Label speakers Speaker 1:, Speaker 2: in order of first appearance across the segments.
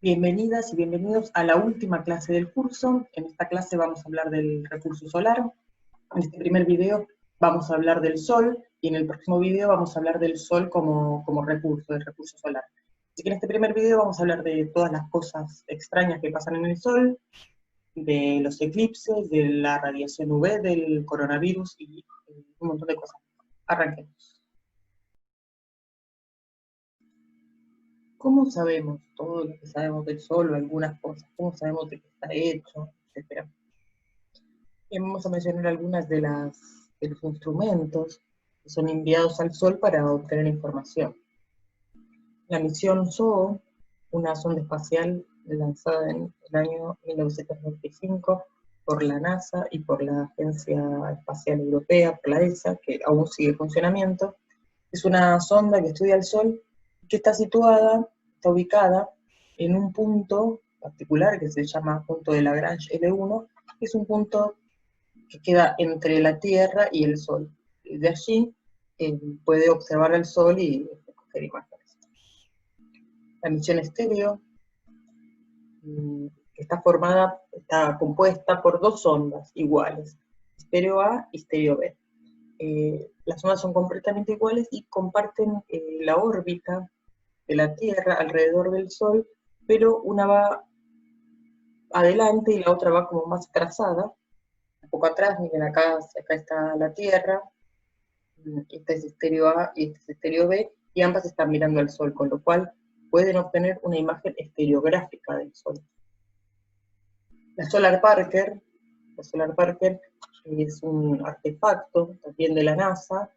Speaker 1: Bienvenidas y bienvenidos a la última clase del curso. En esta clase vamos a hablar del recurso solar. En este primer video vamos a hablar del Sol, y en el próximo video vamos a hablar del Sol como recurso, del recurso solar. Así que en este primer video vamos a hablar de todas las cosas extrañas que pasan en el Sol, de los eclipses, de la radiación UV, del coronavirus y un montón de cosas. Arranquemos. ¿Cómo sabemos todo lo que sabemos del Sol o algunas cosas? ¿Cómo sabemos de qué está hecho, etcétera? Vamos a mencionar algunas de los instrumentos que son enviados al Sol para obtener información. La misión SOHO, una sonda espacial lanzada en el año 1995 por la NASA y por la Agencia Espacial Europea, por la ESA, que aún sigue en funcionamiento. Es una sonda que estudia el Sol, que está ubicada en un punto particular que se llama punto de Lagrange L1, que es un punto que queda entre la Tierra y el Sol. De allí puede observar el Sol y escoger imágenes. La misión estéreo está compuesta por dos sondas iguales, estéreo A y estéreo B. Las ondas son completamente iguales y comparten la órbita de la Tierra alrededor del Sol, pero una va adelante y la otra va como más atrasada. Un poco atrás, miren acá está la Tierra, este es estéreo A y este es estéreo B, y ambas están mirando al Sol, con lo cual pueden obtener una imagen estereográfica del Sol. La Solar Parker es un artefacto también de la NASA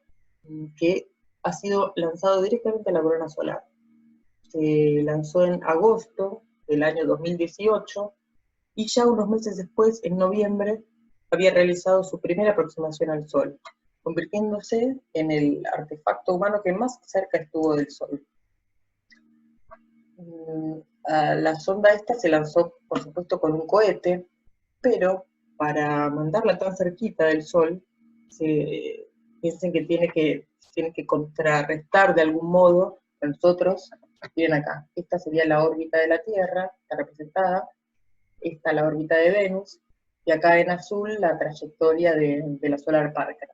Speaker 1: que ha sido lanzado directamente a la corona solar. Se lanzó en agosto del año 2018 y ya unos meses después, en noviembre, había realizado su primera aproximación al Sol, convirtiéndose en el artefacto humano que más cerca estuvo del Sol. La sonda esta se lanzó, por supuesto, con un cohete, pero para mandarla tan cerquita del Sol, piensen que tiene que contrarrestar de algún modo a nosotros. Miren acá, esta sería la órbita de la Tierra, está representada, esta la órbita de Venus, y acá en azul la trayectoria de la Solar Parker.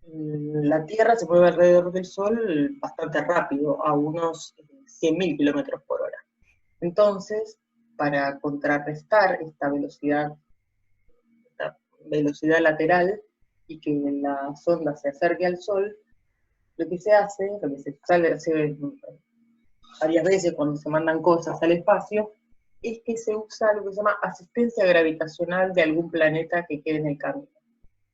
Speaker 1: La Tierra se mueve alrededor del Sol bastante rápido, a unos 100.000 kilómetros por hora. Entonces, para contrarrestar esta velocidad lateral y que la sonda se acerque al Sol, lo que se hace varias veces cuando se mandan cosas al espacio, es que se usa lo que se llama asistencia gravitacional de algún planeta que quede en el camino.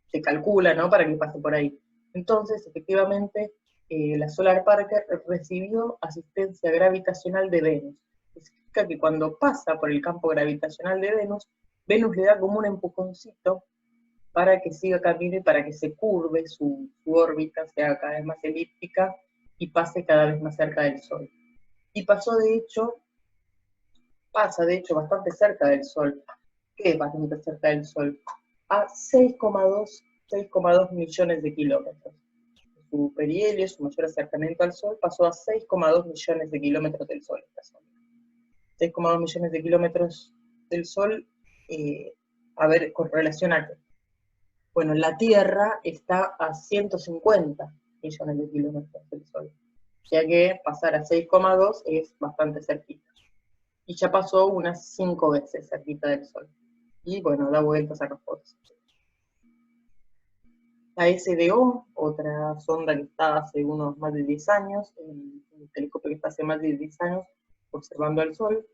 Speaker 1: Se calcula, ¿no?, para que pase por ahí. Entonces, efectivamente, la Solar Parker recibió asistencia gravitacional de Venus. Significa que cuando pasa por el campo gravitacional de Venus, Venus le da como un empujoncito para que siga camino y para que se curve su órbita, sea cada vez más elíptica y pase cada vez más cerca del Sol. Y pasa de hecho bastante cerca del Sol. ¿Qué es bastante cerca del Sol? A 6,2 millones de kilómetros. Su perihelio, su mayor acercamiento al Sol, pasó a 6,2 millones de kilómetros del Sol. 6,2 millones de kilómetros del Sol, con relación a qué. Bueno, la Tierra está a 150 millones de kilómetros del Sol, ya que pasar a 6,2 es bastante cerquita. Y ya pasó unas 5 veces cerquita del Sol. Y bueno, da vueltas a los fotos. La SDO, otra sonda que está hace unos más de 10 años, un telescopio que está hace más de 10 años observando al Sol.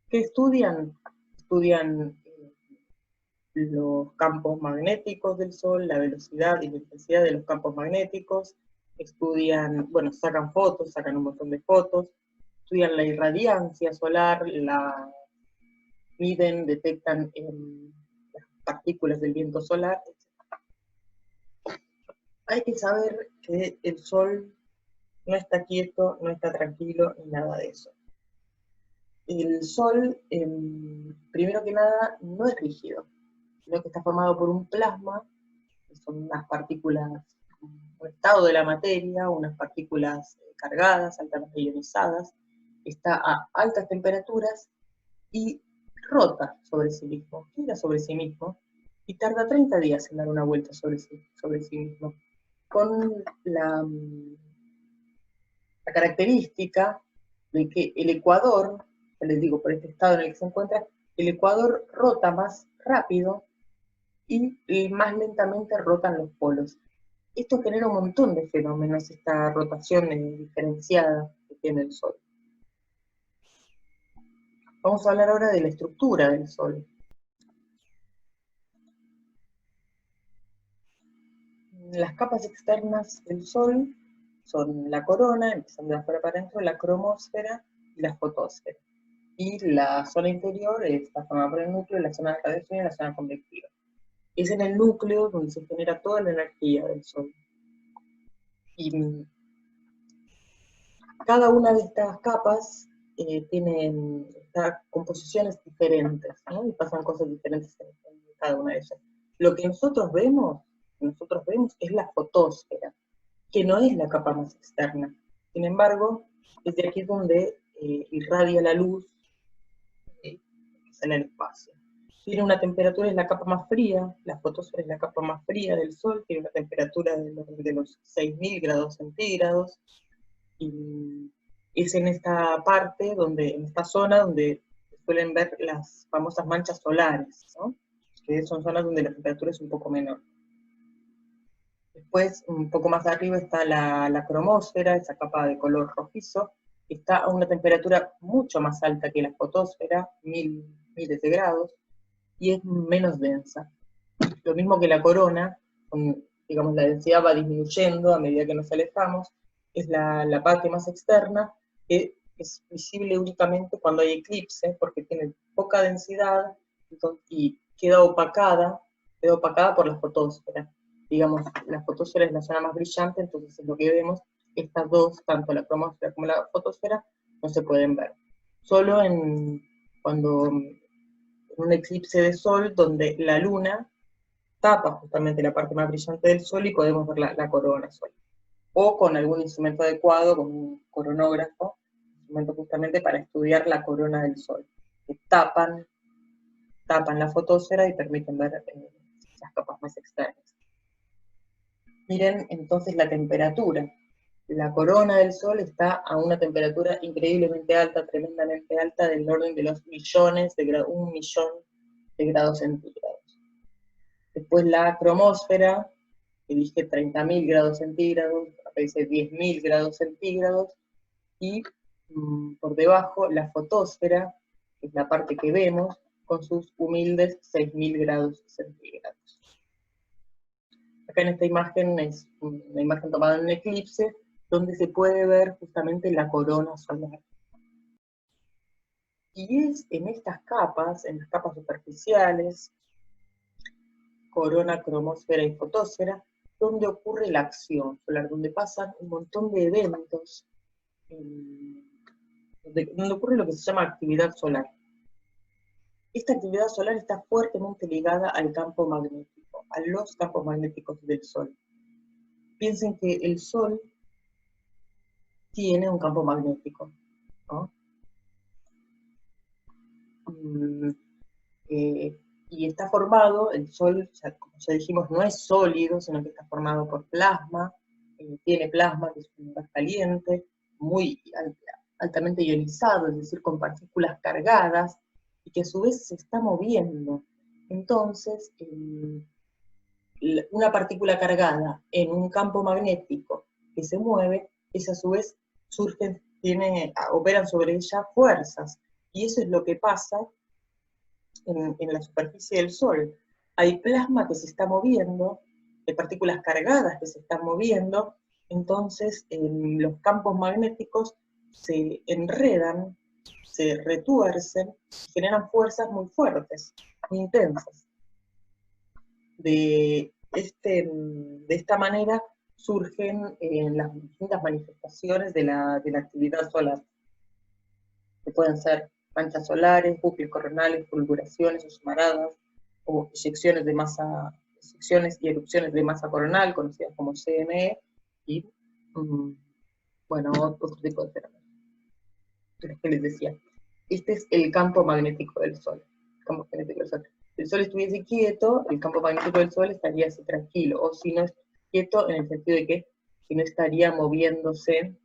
Speaker 1: ¿Qué estudian? Estudian los campos magnéticos del Sol, la velocidad y la intensidad de los campos magnéticos, estudian, sacan fotos, sacan un montón de fotos, estudian la irradiancia solar, la miden, detectan las partículas del viento solar, etc. Hay que saber que el Sol no está quieto, no está tranquilo, ni nada de eso. El Sol, primero que nada, no es rígido, sino que está formado por un plasma, que son unas partículas, un estado de la materia, unas partículas cargadas, altamente ionizadas, está a altas temperaturas y rota sobre sí mismo, gira sobre sí mismo, y tarda 30 días en dar una vuelta sobre sí mismo, con la característica de que el ecuador, ya les digo, por este estado en el que se encuentra, el ecuador rota más rápido y más lentamente rotan los polos. Esto genera un montón de fenómenos, esta rotación diferenciada que tiene el Sol. Vamos a hablar ahora de la estructura del Sol. Las capas externas del Sol son la corona, empezando de afuera para adentro, la cromósfera y la fotosfera. Y la zona interior está formada por el núcleo, la zona de radiación y la zona convectiva. Es en el núcleo donde se genera toda la energía del Sol. Y cada una de estas capas tiene composiciones diferentes, ¿no? Y pasan cosas diferentes en cada una de ellas. Lo que nosotros vemos es la fotosfera, que no es la capa más externa. Sin embargo, desde aquí es donde irradia la luz en el espacio. Tiene una temperatura, es la capa más fría, la fotosfera es la capa más fría del Sol, tiene una temperatura de los 6.000 grados centígrados, y es en esta parte, en esta zona donde se suelen ver las famosas manchas solares, ¿no? Que son zonas donde la temperatura es un poco menor. Después, un poco más arriba está la cromósfera, esa capa de color rojizo, que está a una temperatura mucho más alta que la fotosfera, miles de grados, y es menos densa. Lo mismo que la corona, digamos, la densidad va disminuyendo a medida que nos alejamos, es la parte más externa, que es visible únicamente cuando hay eclipse, porque tiene poca densidad y queda opacada por la fotosfera. Digamos, la fotosfera es la zona más brillante, entonces es lo que vemos. Estas dos, tanto la cromósfera como la fotosfera, no se pueden ver. Solo cuando en un eclipse de sol, donde la luna tapa justamente la parte más brillante del Sol y podemos ver la corona solar. O con algún instrumento adecuado, con un coronógrafo, instrumento justamente para estudiar la corona del Sol, que tapan la fotosfera y permiten ver las capas más externas. Miren entonces la temperatura. La corona del Sol está a una temperatura increíblemente alta, tremendamente alta, del orden de los millones de grados, 1 millón de grados centígrados. Después la cromósfera, que dije 30.000 grados centígrados, acá dice 10.000 grados centígrados, y por debajo la fotosfera, que es la parte que vemos, con sus humildes 6.000 grados centígrados. Acá en esta imagen es una imagen tomada en un eclipse, donde se puede ver justamente la corona solar. Y es en estas capas, en las capas superficiales, corona, cromósfera y fotosfera, donde ocurre la acción solar, donde pasan un montón de eventos, donde ocurre lo que se llama actividad solar. Esta actividad solar está fuertemente ligada al campo magnético, a los campos magnéticos del Sol. Piensen que el Sol tiene un campo magnético, ¿no? Y está formado, el Sol, como ya dijimos, no es sólido, sino que está formado por plasma, tiene plasma, que es un gas caliente, muy altamente ionizado, es decir, con partículas cargadas, y que a su vez se está moviendo. Entonces, una partícula cargada en un campo magnético que se mueve, es a su vez operan sobre ella fuerzas, y eso es lo que pasa en la superficie del Sol. Hay plasma que se está moviendo, hay partículas cargadas que se están moviendo, entonces los campos magnéticos se enredan, se retuercen, generan fuerzas muy fuertes, muy intensas. De esta manera surgen las distintas manifestaciones de la actividad solar, que pueden ser manchas solares, bucles coronales, fulguraciones o llamaradas, o eyecciones y erupciones de masa coronal, conocidas como CME, y bueno, otro tipo de fenómenos. que les decía. Este es el campo magnético del Sol. El campo magnético del Sol. Si el Sol estuviese quieto, el campo magnético del Sol estaría así tranquilo, o si no es quieto en el sentido de que si no estaría moviéndose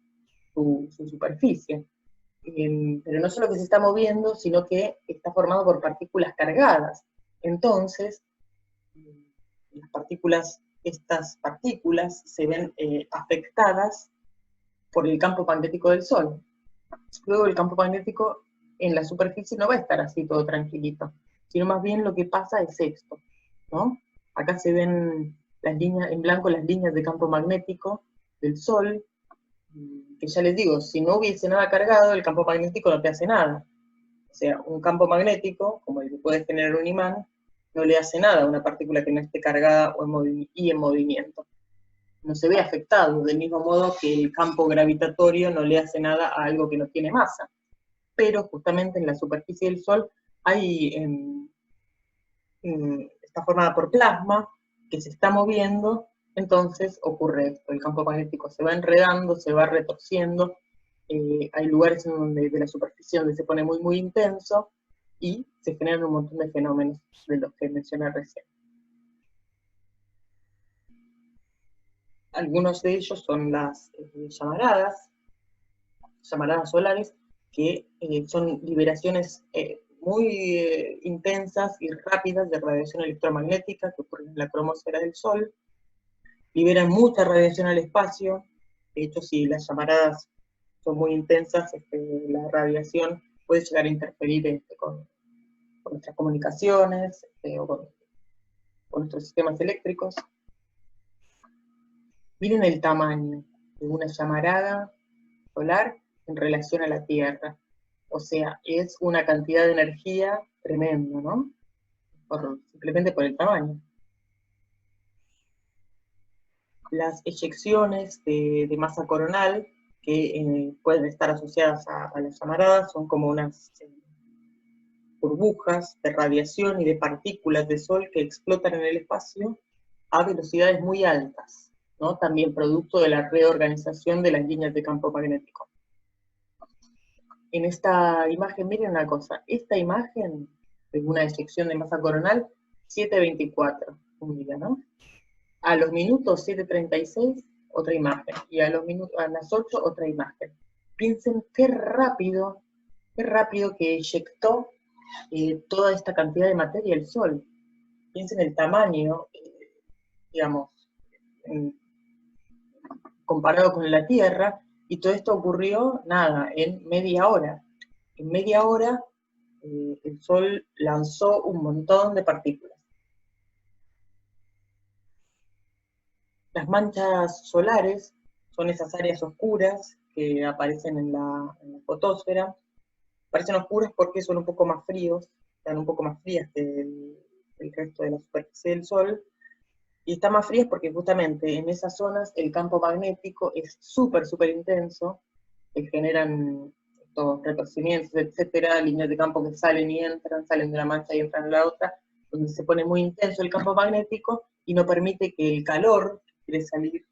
Speaker 1: su superficie. Pero no solo que se está moviendo, sino que está formado por partículas cargadas. Entonces, estas partículas se ven afectadas por el campo magnético del Sol. Luego el campo magnético en la superficie no va a estar así todo tranquilito, sino más bien lo que pasa es esto, ¿no? Acá se ven las líneas, en blanco las líneas de campo magnético del Sol, que ya les digo, si no hubiese nada cargado, el campo magnético no te hace nada. O sea, un campo magnético, como el que puede generar un imán, no le hace nada a una partícula que no esté cargada o en movimiento. No se ve afectado, del mismo modo que el campo gravitatorio no le hace nada a algo que no tiene masa. Pero justamente en la superficie del Sol está formada por plasma que se está moviendo, entonces ocurre esto, el campo magnético se va enredando, se va retorciendo, hay lugares en donde de la superficie donde se pone muy, muy intenso, y se generan un montón de fenómenos de los que mencioné recién. Algunos de ellos son las llamaradas solares, que son liberaciones muy intensas y rápidas de radiación electromagnética que ocurren en la cromosfera del Sol, liberan mucha radiación al espacio. De hecho, si las llamaradas son muy intensas, la radiación puede llegar a interferir con nuestras comunicaciones o con nuestros sistemas eléctricos. Miren el tamaño de una llamarada solar en relación a la Tierra. O sea, es una cantidad de energía tremenda, ¿no? Simplemente por el tamaño. Las eyecciones de masa coronal que pueden estar asociadas a las llamaradas son como unas burbujas de radiación y de partículas de Sol que explotan en el espacio a velocidades muy altas, ¿no? También producto de la reorganización de las líneas de campo magnético. En esta imagen, miren una cosa, esta imagen de una eyección de masa coronal, 7:24, un día, ¿no? A los minutos 7:36, otra imagen, y a las 8, otra imagen. Piensen qué rápido que eyectó toda esta cantidad de materia el Sol. Piensen el tamaño, digamos, comparado con la Tierra, y todo esto ocurrió, nada, en media hora. En media hora el Sol lanzó un montón de partículas. Las manchas solares son esas áreas oscuras que aparecen en la fotosfera. Parecen oscuras porque son un poco más fríos, están un poco más frías que el resto de la superficie del Sol, y están más frías porque justamente en esas zonas el campo magnético es súper, súper intenso, que generan estos retorcimientos, etcétera, líneas de campo que salen y entran, salen de una mancha y entran en la otra, donde se pone muy intenso el campo magnético y no permite que el calor que quiere salir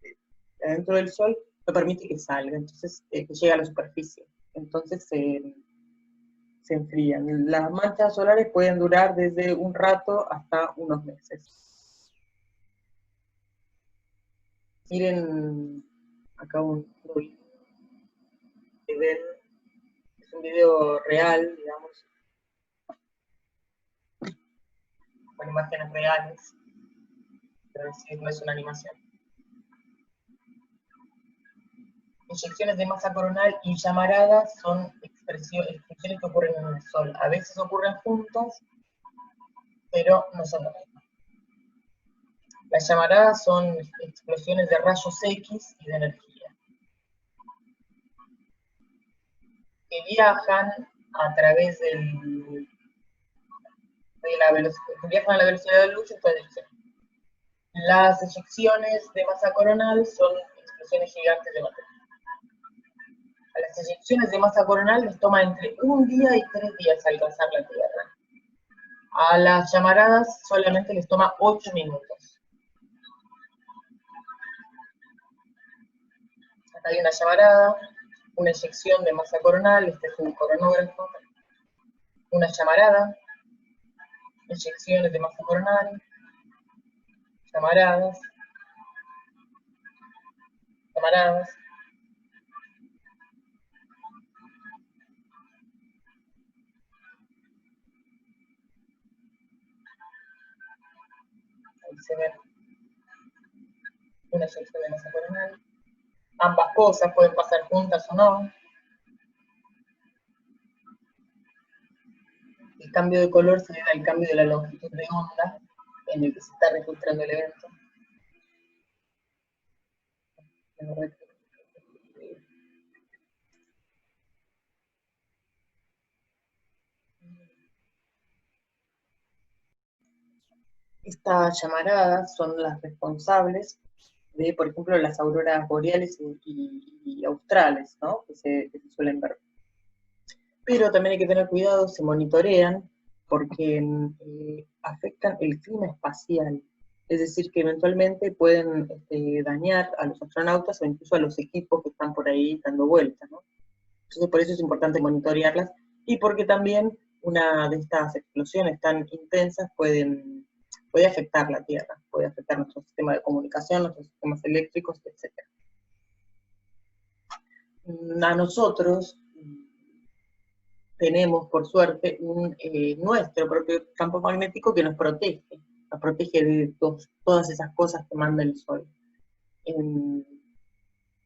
Speaker 1: de adentro del Sol, no permite que salga, entonces que llegue a la superficie. Entonces se enfrían. Las manchas solares pueden durar desde un rato hasta unos meses. Miren acá un video. Es un video real, digamos, con imágenes reales, pero sí, no es una animación. Inyecciones de masa coronal y llamaradas son explosiones que ocurren en el Sol. A veces ocurren juntas, pero no son lo mismo. Las llamaradas son explosiones de rayos X y de energía, que viajan a través de la velocidad, viajan a la velocidad de la luz en toda dirección. Las eyecciones de masa coronal son explosiones gigantes de materia. A las eyecciones de masa coronal les toma entre 1 día y 3 días alcanzar la Tierra. A las llamaradas solamente les toma 8 minutos. Acá hay una llamarada, una eyección de masa coronal, este es un coronógrafo, una llamarada, eyecciones de masa coronal, llamaradas, llamaradas. Ahí se ve una eyección de masa coronal. Ambas cosas pueden pasar juntas o no. El cambio de color se debe al cambio de la longitud de onda en el que se está registrando el evento. Estas llamaradas son las responsables de, por ejemplo, las auroras boreales y australes, ¿no? que se suelen ver. Pero también hay que tener cuidado, se monitorean porque afectan el clima espacial. Es decir, que eventualmente pueden dañar a los astronautas o incluso a los equipos que están por ahí dando vueltas, ¿no? Entonces por eso es importante monitorearlas y porque también una de estas explosiones tan intensas puede afectar la Tierra, puede afectar nuestro sistema de comunicación, nuestros sistemas eléctricos, etc. A nosotros tenemos, por suerte, nuestro propio campo magnético que nos protege de todas esas cosas que manda el Sol.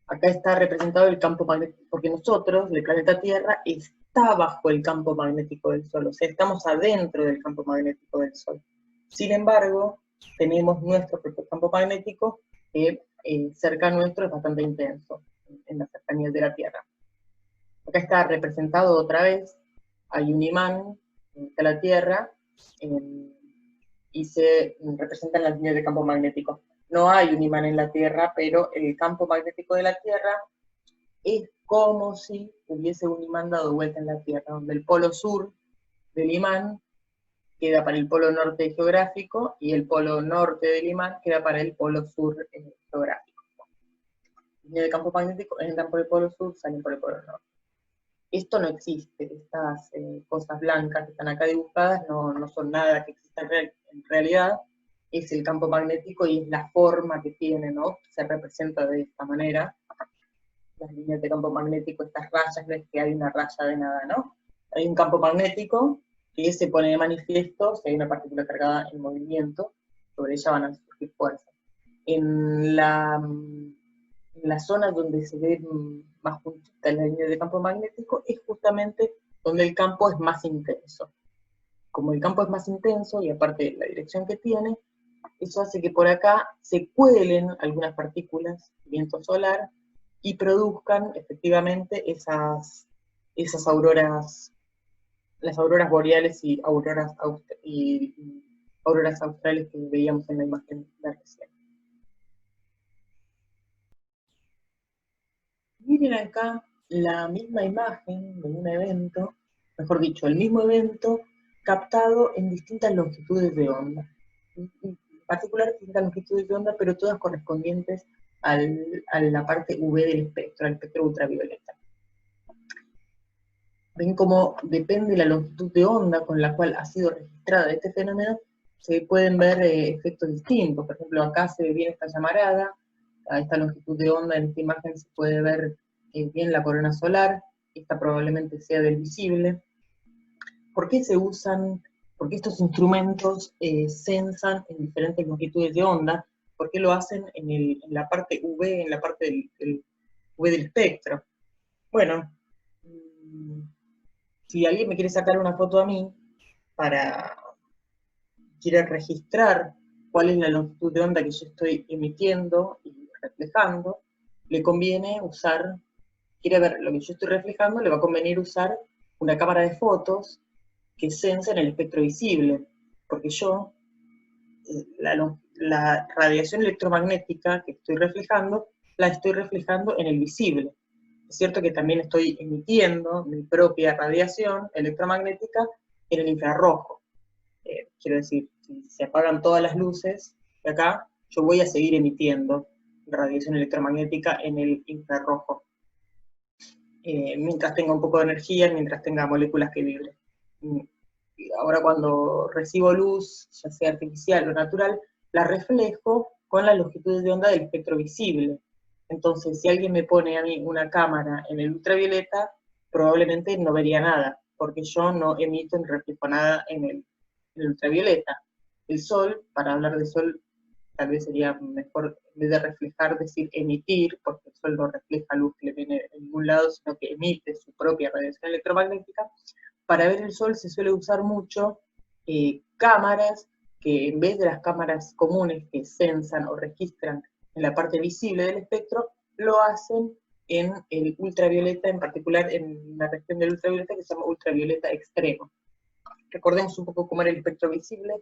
Speaker 1: Acá está representado el campo magnético, porque nosotros, el planeta Tierra, está bajo el campo magnético del Sol, o sea, estamos adentro del campo magnético del Sol. Sin embargo, tenemos nuestro propio campo magnético que cerca nuestro es bastante intenso, en las cercanías de la Tierra. Acá está representado otra vez, hay un imán de la Tierra y se representan las líneas de campo magnético. No hay un imán en la Tierra, pero el campo magnético de la Tierra es como si hubiese un imán dado vuelta en la Tierra, donde el polo sur del imán queda para el polo norte geográfico y el polo norte del imán queda para el polo sur geográfico. Líneas de campo magnético entran por el polo sur, salen por el polo norte. Esto no existe, estas cosas blancas que están acá dibujadas no son nada que exista en realidad, es el campo magnético y es la forma que tiene, ¿no? Se representa de esta manera. Las líneas de campo magnético, estas rayas, no es que hay una raya de nada, ¿no? Hay un campo magnético que se pone de manifiesto si hay una partícula cargada en movimiento, sobre ella van a surgir fuerzas. En la zona donde se ve más juntita la línea de campo magnético es justamente donde el campo es más intenso. Como el campo es más intenso, y aparte la dirección que tiene, eso hace que por acá se cuelen algunas partículas de viento solar y produzcan efectivamente esas auroras, las auroras boreales y auroras australes que veíamos en la imagen de recién. Miren acá la misma imagen de un evento, mejor dicho, el mismo evento captado en distintas longitudes de onda. En particular distintas longitudes de onda, pero todas correspondientes a la parte UV del espectro, al espectro ultravioleta. Ven cómo depende la longitud de onda con la cual ha sido registrada este fenómeno, se pueden ver efectos distintos. Por ejemplo, acá se ve bien esta llamarada, a esta longitud de onda en esta imagen se puede ver bien la corona solar, esta probablemente sea del visible. ¿Por qué se usan, por qué estos instrumentos censan en diferentes longitudes de onda? ¿Por qué lo hacen en la parte UV, en la parte del UV del espectro? Bueno, si alguien me quiere sacar una foto a mí, quiere registrar cuál es la longitud de onda que yo estoy emitiendo y reflejando, le conviene quiere ver lo que yo estoy reflejando, le va a convenir usar una cámara de fotos que censa en el espectro visible, porque yo, la radiación electromagnética que estoy reflejando, la estoy reflejando en el visible. Es cierto que también estoy emitiendo mi propia radiación electromagnética en el infrarrojo. Quiero decir, si se apagan todas las luces de acá, yo voy a seguir emitiendo radiación electromagnética en el infrarrojo. mientras tenga un poco de energía, mientras tenga moléculas que vibren. Ahora cuando recibo luz, ya sea artificial o natural, la reflejo con las longitudes de onda del espectro visible. Entonces, si alguien me pone a mí una cámara en el ultravioleta, probablemente no vería nada, porque yo no emito ni reflejo nada en el ultravioleta. El sol, para hablar de sol, tal vez sería mejor, en vez de reflejar, decir emitir, porque el sol no refleja luz que le viene de ningún lado, sino que emite su propia radiación electromagnética. Para ver el sol se suele usar mucho cámaras que en vez de las cámaras comunes que sensan o registran en la parte visible del espectro, lo hacen en el ultravioleta, en particular en la región del ultravioleta que se llama ultravioleta extremo. Recordemos un poco cómo era el espectro visible.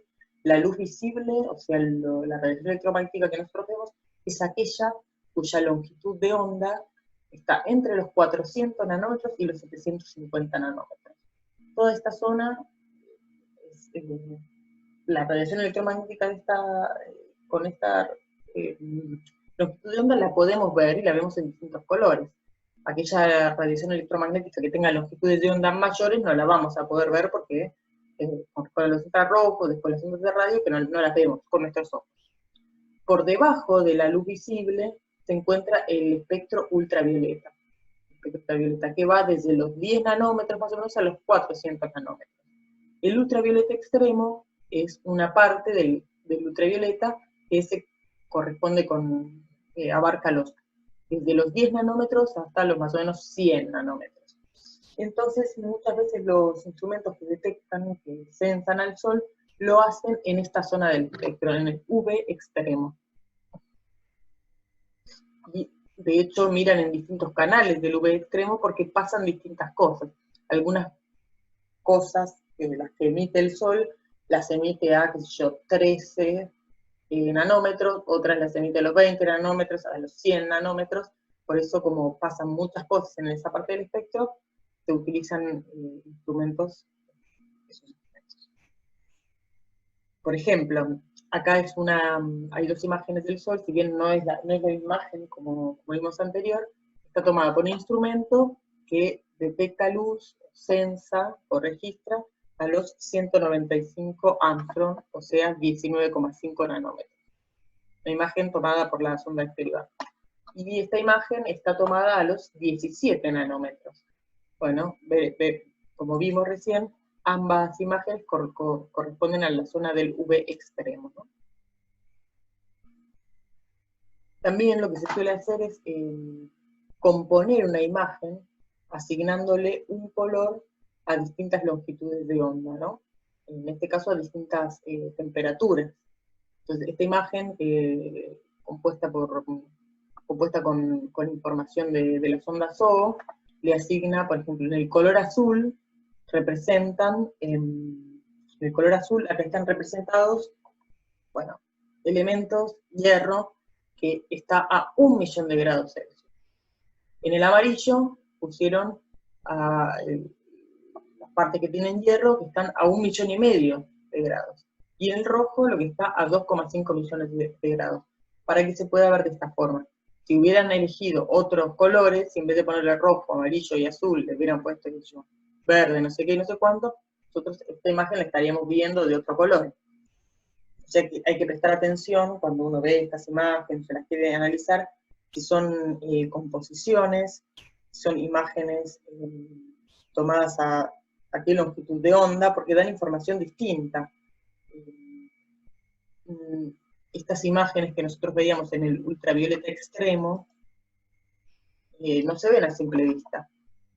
Speaker 1: La luz visible, o sea, la radiación electromagnética que nosotros vemos, es aquella cuya longitud de onda está entre los 400 nanómetros y los 750 nanómetros. Toda esta zona, la radiación electromagnética con esta longitud de onda la podemos ver y la vemos en distintos colores. Aquella radiación electromagnética que tenga longitudes de onda mayores no la vamos a poder ver porque con los infrarrojos, después las ondas de radio, que no las vemos con nuestros ojos. Por debajo de la luz visible se encuentra el espectro ultravioleta. El espectro ultravioleta que va desde los 10 nanómetros más o menos a los 400 nanómetros. El ultravioleta extremo es una parte del ultravioleta que corresponde abarca desde los 10 nanómetros hasta los más o menos 100 nanómetros. Entonces, muchas veces los instrumentos que detectan, que sensan al sol, lo hacen en esta zona del espectro, en el UV extremo. Y de hecho miran en distintos canales del UV extremo porque pasan distintas cosas. Algunas cosas las que emite el sol las emite a, qué sé yo, 13 nanómetros, otras las emite a los 20 nanómetros, a los 100 nanómetros. Por eso, como pasan muchas cosas en esa parte del espectro, se utilizan instrumentos. Por ejemplo, acá hay dos imágenes del sol, si bien no es la imagen como vimos anterior, está tomada por un instrumento que detecta luz, sensa o registra a los 195 Armstrong, o sea, 19,5 nanómetros. Una imagen tomada por la sonda exterior. Y esta imagen está tomada a los 17 nanómetros. Bueno, como vimos recién, ambas imágenes corresponden a la zona del UV extremo, ¿no? También lo que se suele hacer es componer una imagen asignándole un color a distintas longitudes de onda, ¿no? En este caso a distintas temperaturas. Entonces, esta imagen compuesta con información de la sonda SOHO, le asigna, por ejemplo, en el color azul, en el color azul, acá están representados, bueno, elementos, hierro, que está a 1.000.000 de grados Celsius. En el amarillo pusieron las partes que tienen hierro, que están a 1,5 millones de grados. Y en el rojo, lo que está a 2,5 millones de grados, para que se pueda ver de esta forma. Si hubieran elegido otros colores, si en vez de ponerle rojo, amarillo y azul, le hubieran puesto verde, no sé qué y no sé cuánto, nosotros esta imagen la estaríamos viendo de otro color. O sea que hay que prestar atención cuando uno ve estas imágenes, se las quiere analizar, si son composiciones, si son imágenes tomadas a qué longitud de onda, porque dan información distinta. Estas imágenes que nosotros veíamos en el ultravioleta extremo no se ven a simple vista.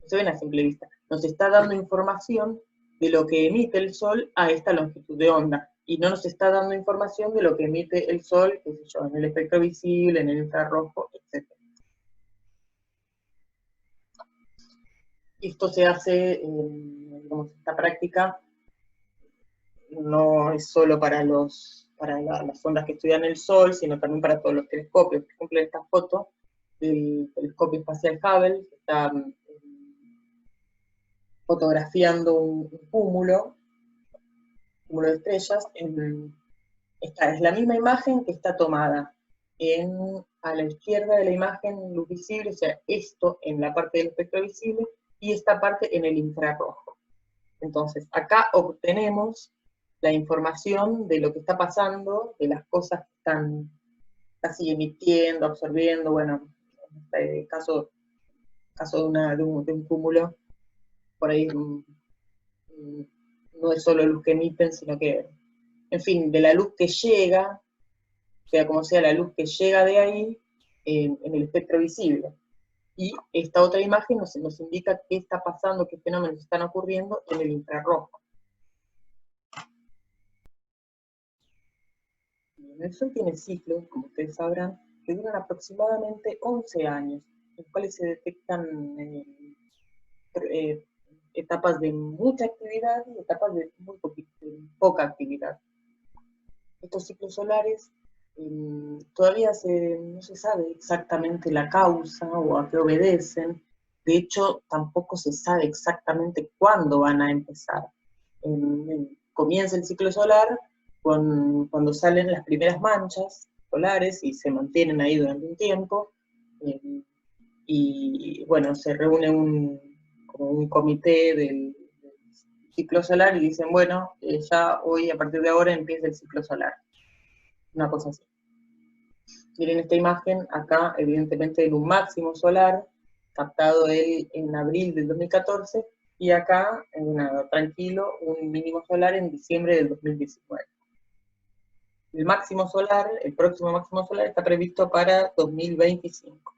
Speaker 1: No se ven a simple vista. Nos está dando información de lo que emite el sol a esta longitud de onda. Y no nos está dando información de lo que emite el sol, qué sé yo, en el espectro visible, en el infrarrojo, etc. Esto se hace, digamos, esta práctica no es solo para las sondas que estudian el sol, sino también para todos los telescopios. Por ejemplo, esta foto del telescopio espacial Hubble, que está fotografiando un cúmulo de estrellas. Esta es la misma imagen que está tomada en a la izquierda de la imagen luz visible, o sea, esto en la parte del espectro visible, y esta parte en el infrarrojo. Entonces, acá obtenemos la información de lo que está pasando, de las cosas que están casi emitiendo, absorbiendo, bueno, en este caso de un cúmulo, por ahí no es solo luz que emiten, sino que, en fin, de la luz que llega, sea como sea la luz que llega de ahí, en el espectro visible. Y esta otra imagen nos indica qué está pasando, qué fenómenos están ocurriendo en el infrarrojo. El Sol tiene ciclos, como ustedes sabrán, que duran aproximadamente 11 años, en los cuales se detectan etapas de mucha actividad y etapas de muy poca actividad. Estos ciclos solares todavía no se sabe exactamente la causa o a qué obedecen. De hecho, tampoco se sabe exactamente cuándo van a empezar. Comienza el ciclo solar cuando salen las primeras manchas solares y se mantienen ahí durante un tiempo. Y bueno, se reúne como un comité del ciclo solar y dicen, bueno, ya hoy, a partir de ahora, empieza el ciclo solar. Una cosa así. Miren esta imagen, acá evidentemente en un máximo solar, captado en abril del 2014, y acá, tranquilo, un mínimo solar en diciembre del 2019. El máximo solar, el próximo máximo solar, está previsto para 2025.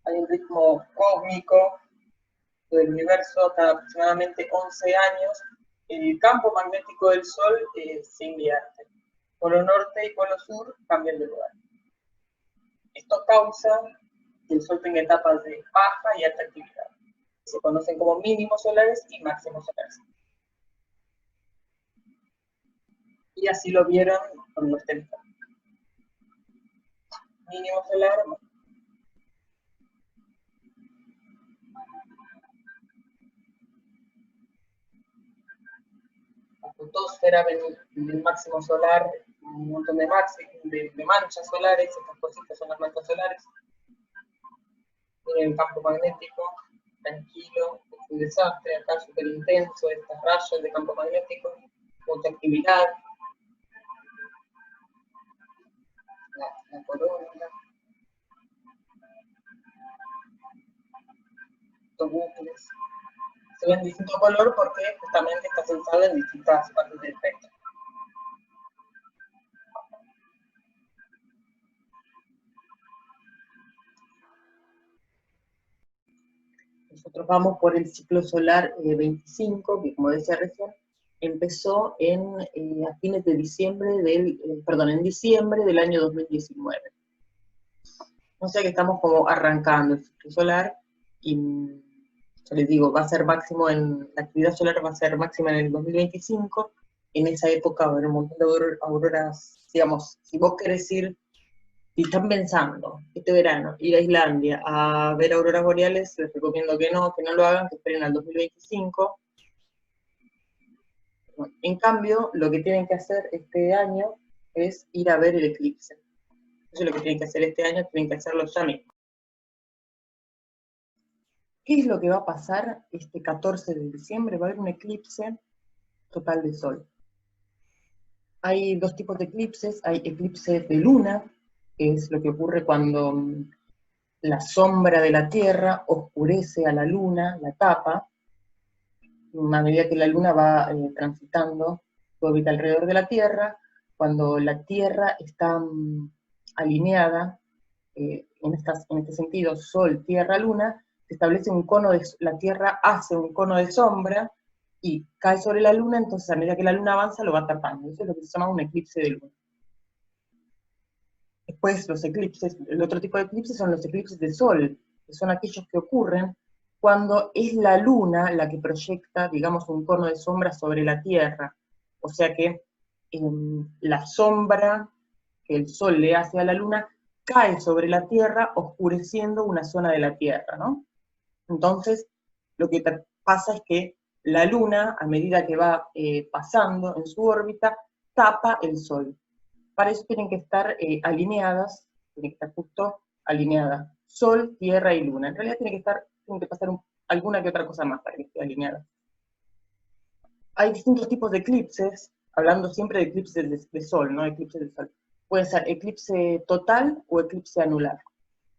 Speaker 1: Hay un ritmo cósmico del universo cada aproximadamente 11 años. El campo magnético del Sol se invierte. Polo norte y polo sur cambian de lugar. Esto causa que el Sol tenga etapas de baja y alta actividad. Se conocen como mínimos solares y máximos solares. Y así lo vieron con los telescopios. Mínimo solar, la fotosfera, en el máximo solar, un montón de manchas solares, estas cositas son las manchas solares. En el campo magnético, tranquilo, es un desastre, acá súper intenso, estas rayas de campo magnético, mucha actividad. La corona, estos bucles. Se ven distinto color porque justamente está centrado en distintas partes del espectro. Nosotros vamos por el ciclo solar 25, que como decía recién, empezó a fines de diciembre en diciembre del año 2019. O sea que estamos como arrancando el ciclo solar y yo les digo, va a ser máximo la actividad solar va a ser máxima en el 2025. En esa época va a haber un montón de auroras, digamos, si vos querés ir, si están pensando este verano ir a Islandia a ver auroras boreales, les recomiendo que no lo hagan, que esperen al 2025. En cambio, lo que tienen que hacer este año es ir a ver el eclipse. Eso es lo que tienen que hacer este año, tienen que hacerlo ya mismo. ¿Qué es lo que va a pasar este 14 de diciembre? Va a haber un eclipse total de Sol. Hay dos tipos de eclipses. Hay eclipses de luna, que es lo que ocurre cuando la sombra de la Tierra oscurece a la luna, la tapa. A medida que la luna va transitando su órbita alrededor de la Tierra, cuando la Tierra está alineada, en este sentido, Sol, Tierra, Luna, se establece un cono la Tierra hace un cono de sombra y cae sobre la Luna, entonces a medida que la Luna avanza lo va tapando. Eso es lo que se llama un eclipse de luna. Después los eclipses, el otro tipo de eclipses son los eclipses de Sol, que son aquellos que ocurren cuando es la Luna la que proyecta, digamos, un cono de sombra sobre la Tierra. O sea que la sombra que el Sol le hace a la Luna cae sobre la Tierra, oscureciendo una zona de la Tierra, ¿no? Entonces, lo que pasa es que la Luna, a medida que va pasando en su órbita, tapa el Sol. Para eso tienen que estar alineadas, tienen que estar justo alineadas, Sol, Tierra y Luna. En realidad tiene que pasar alguna que otra cosa más para que esté alineada. Hay distintos tipos de eclipses, hablando siempre de eclipses de Sol, ¿no? Eclipses de Sol. Puede ser eclipse total o eclipse anular.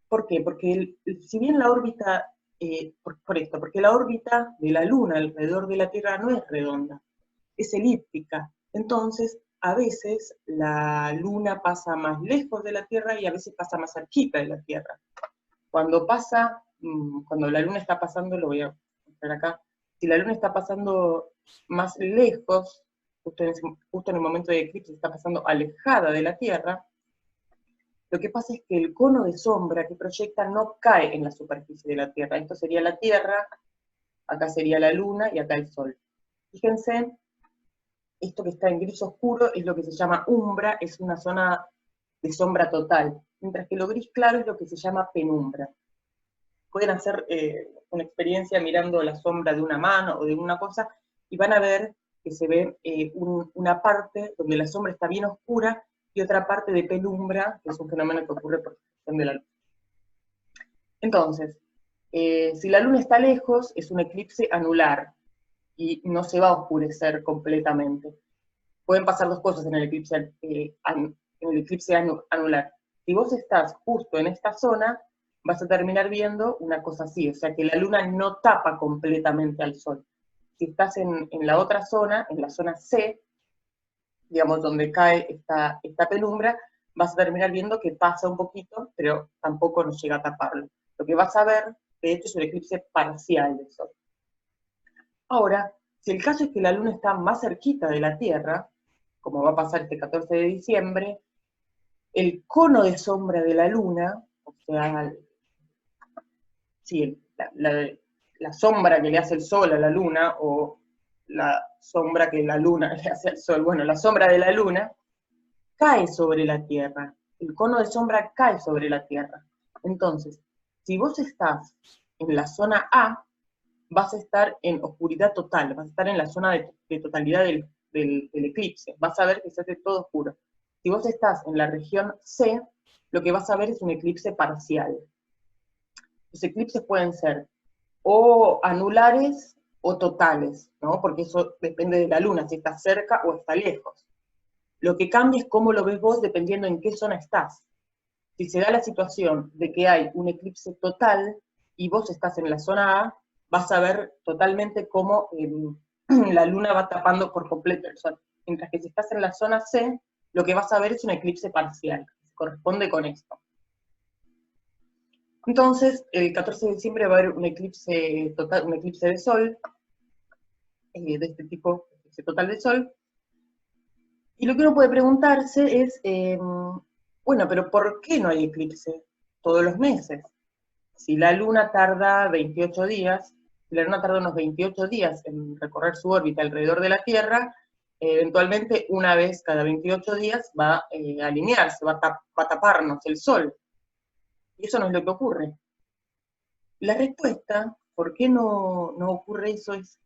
Speaker 1: ¿Por qué? Porque si bien la órbita, porque la órbita de la Luna alrededor de la Tierra no es redonda, es elíptica. Entonces, a veces la Luna pasa más lejos de la Tierra y a veces pasa más cerquita de la Tierra. Cuando la Luna está pasando, lo voy a mostrar acá, si la Luna está pasando más lejos, justo en el momento de eclipse está pasando alejada de la Tierra, lo que pasa es que el cono de sombra que proyecta no cae en la superficie de la Tierra. Esto sería la Tierra, acá sería la Luna y acá el Sol. Fíjense, esto que está en gris oscuro es lo que se llama umbra, es una zona de sombra total, mientras que lo gris claro es lo que se llama penumbra. Pueden hacer una experiencia mirando la sombra de una mano o de una cosa, y van a ver que se ve una parte donde la sombra está bien oscura, y otra parte de penumbra, que es un fenómeno que ocurre por reflexión de la luz. Entonces, si la Luna está lejos, es un eclipse anular, y no se va a oscurecer completamente. Pueden pasar dos cosas en el eclipse anular. Si vos estás justo en esta zona, vas a terminar viendo una cosa así, o sea que la Luna no tapa completamente al Sol. Si estás en la otra zona, en la zona C, digamos donde cae esta penumbra, vas a terminar viendo que pasa un poquito, pero tampoco nos llega a taparlo. Lo que vas a ver, de hecho, es un eclipse parcial del Sol. Ahora, si el caso es que la Luna está más cerquita de la Tierra, como va a pasar este 14 de diciembre, el cono de sombra de la Luna, o sea, sí, la sombra que le hace el Sol a la Luna, o la sombra que la Luna le hace al Sol, bueno, la sombra de la Luna, cae sobre la Tierra. El cono de sombra cae sobre la Tierra. Entonces, si vos estás en la zona A, vas a estar en oscuridad total, vas a estar en la zona de totalidad del eclipse, vas a ver que se hace todo oscuro. Si vos estás en la región C, lo que vas a ver es un eclipse parcial. Los eclipses pueden ser o anulares o totales, ¿no? Porque eso depende de la Luna, si está cerca o está lejos. Lo que cambia es cómo lo ves vos dependiendo en qué zona estás. Si se da la situación de que hay un eclipse total y vos estás en la zona A, vas a ver totalmente cómo la Luna va tapando por completo el Sol. Mientras que si estás en la zona C, lo que vas a ver es un eclipse parcial, que se corresponde con esto. Entonces, el 14 de diciembre va a haber un eclipse total, un eclipse de Sol, de este tipo, eclipse total de Sol. Y lo que uno puede preguntarse es, bueno, pero ¿por qué no hay eclipse todos los meses? Si la Luna tarda 28 días, si la Luna tarda unos 28 días en recorrer su órbita alrededor de la Tierra, eventualmente una vez cada 28 días va a alinearse, va a taparnos el Sol. Y eso no es lo que ocurre. La respuesta, ¿por qué no ocurre eso? Es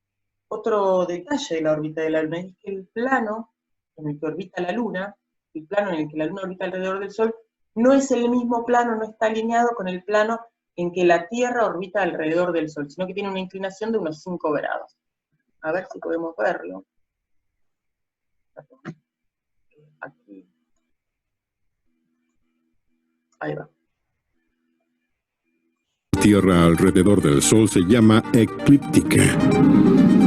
Speaker 1: otro detalle de la órbita de la Luna, es que el plano en el que orbita la Luna, el plano en el que la Luna orbita alrededor del Sol, no es el mismo plano, no está alineado con el plano en que la Tierra orbita alrededor del Sol, sino que tiene una inclinación de unos 5 grados. A ver si podemos verlo. Aquí. Ahí va.
Speaker 2: Tierra alrededor del Sol se llama eclíptica.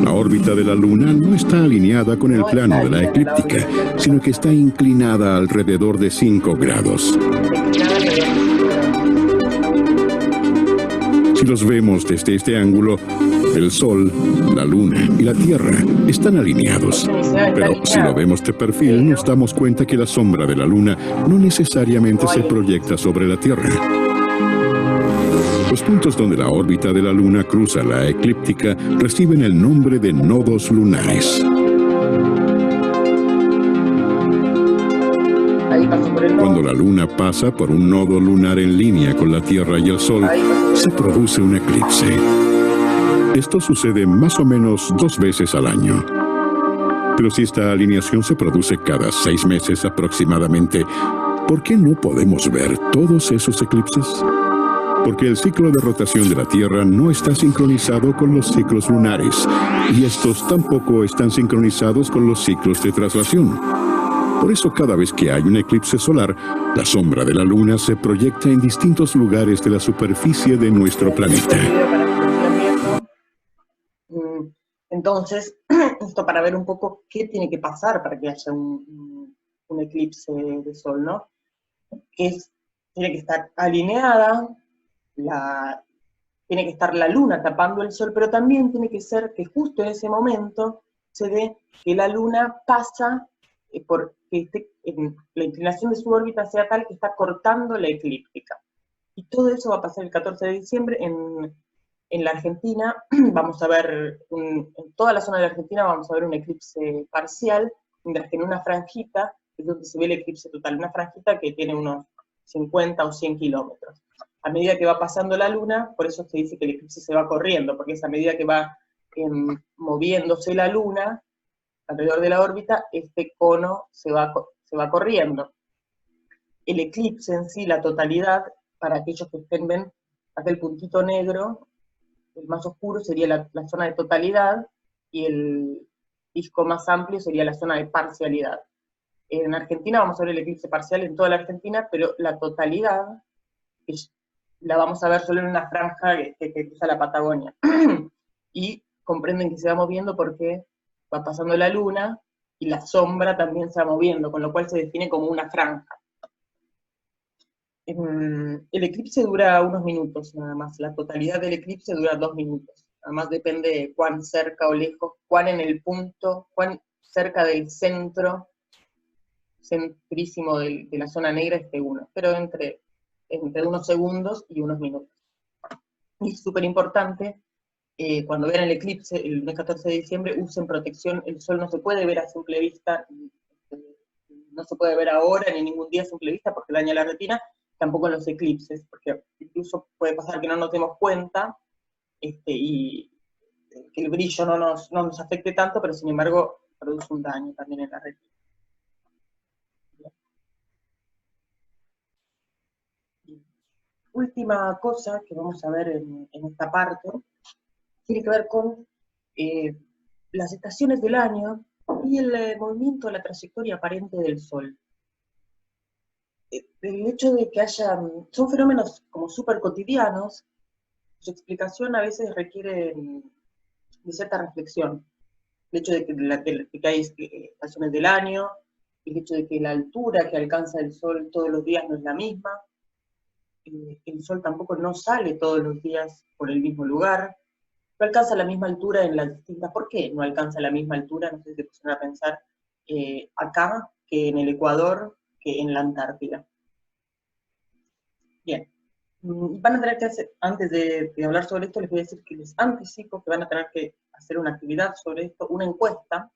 Speaker 2: La órbita de la Luna no está alineada con el plano de la eclíptica, sino que está inclinada alrededor de 5 grados. Si los vemos desde este ángulo, el Sol, la Luna y la Tierra están alineados. Pero si lo vemos de perfil, nos damos cuenta que la sombra de la Luna no necesariamente se proyecta sobre la Tierra. Los puntos donde la órbita de la Luna cruza la eclíptica reciben el nombre de nodos lunares. Cuando la Luna pasa por un nodo lunar en línea con la Tierra y el Sol, se produce un eclipse. Esto sucede más o menos 2 veces al año. Pero si esta alineación se produce cada 6 meses aproximadamente, ¿por qué no podemos ver todos esos eclipses? Porque el ciclo de rotación de la Tierra no está sincronizado con los ciclos lunares, y estos tampoco están sincronizados con los ciclos de traslación. Por eso cada vez que hay un eclipse solar, la sombra de la Luna se proyecta en distintos lugares de la superficie de nuestro planeta.
Speaker 1: Entonces, esto para ver un poco qué tiene que pasar para que haya un eclipse de sol, ¿no? Tiene que estar alineada, tiene que estar la luna tapando el sol, pero también tiene que ser que justo en ese momento se dé que la luna pasa la inclinación de su órbita sea tal que está cortando la eclíptica. Y todo eso va a pasar el 14 de diciembre en la Argentina. Vamos a ver, en toda la zona de la Argentina vamos a ver un eclipse parcial, mientras que en una franjita es donde se ve el eclipse total, una franjita que tiene unos 50 o 100 kilómetros. A medida que va pasando la luna, por eso se dice que el eclipse se va corriendo, porque es a medida que va moviéndose la luna alrededor de la órbita, este cono se va corriendo. El eclipse en sí, la totalidad, para aquellos que ven aquel puntito negro, el más oscuro sería la zona de totalidad, y el disco más amplio sería la zona de parcialidad. En Argentina vamos a ver el eclipse parcial en toda la Argentina, pero la totalidad la vamos a ver solo en una franja que cruza la Patagonia. Y comprenden que se va moviendo porque va pasando la luna, y la sombra también se va moviendo, con lo cual se define como una franja. El eclipse dura unos minutos nada más, la totalidad del eclipse dura 2 minutos. Nada más depende de cuán cerca o lejos, cuán en el punto, cuán cerca del centrísimo de la zona negra esté uno, pero entre unos segundos y unos minutos. Y es súper importante, cuando vean el eclipse, el mes 14 de diciembre, usen protección. El sol no se puede ver a simple vista, no se puede ver ahora ni ningún día a simple vista porque daña la retina, tampoco en los eclipses, porque incluso puede pasar que no nos demos cuenta, y que el brillo no nos afecte tanto, pero sin embargo produce un daño también en la retina. Última cosa que vamos a ver en esta parte, tiene que ver con las estaciones del año y el movimiento, la trayectoria aparente del Sol. El hecho de que son fenómenos como súper cotidianos, su explicación a veces requiere de cierta reflexión. El hecho de que hay estaciones del año, el hecho de que la altura que alcanza el Sol todos los días no es la misma, el Sol tampoco no sale todos los días por el mismo lugar, no alcanza la misma altura en las distintas. ¿Por qué no alcanza la misma altura? No sé si se pusieron a pensar acá que en el Ecuador, que en la Antártida. Bien. Van a tener que hacer, antes de hablar sobre esto, les voy a decir que les anticipo que van a tener que hacer una actividad sobre esto, una encuesta,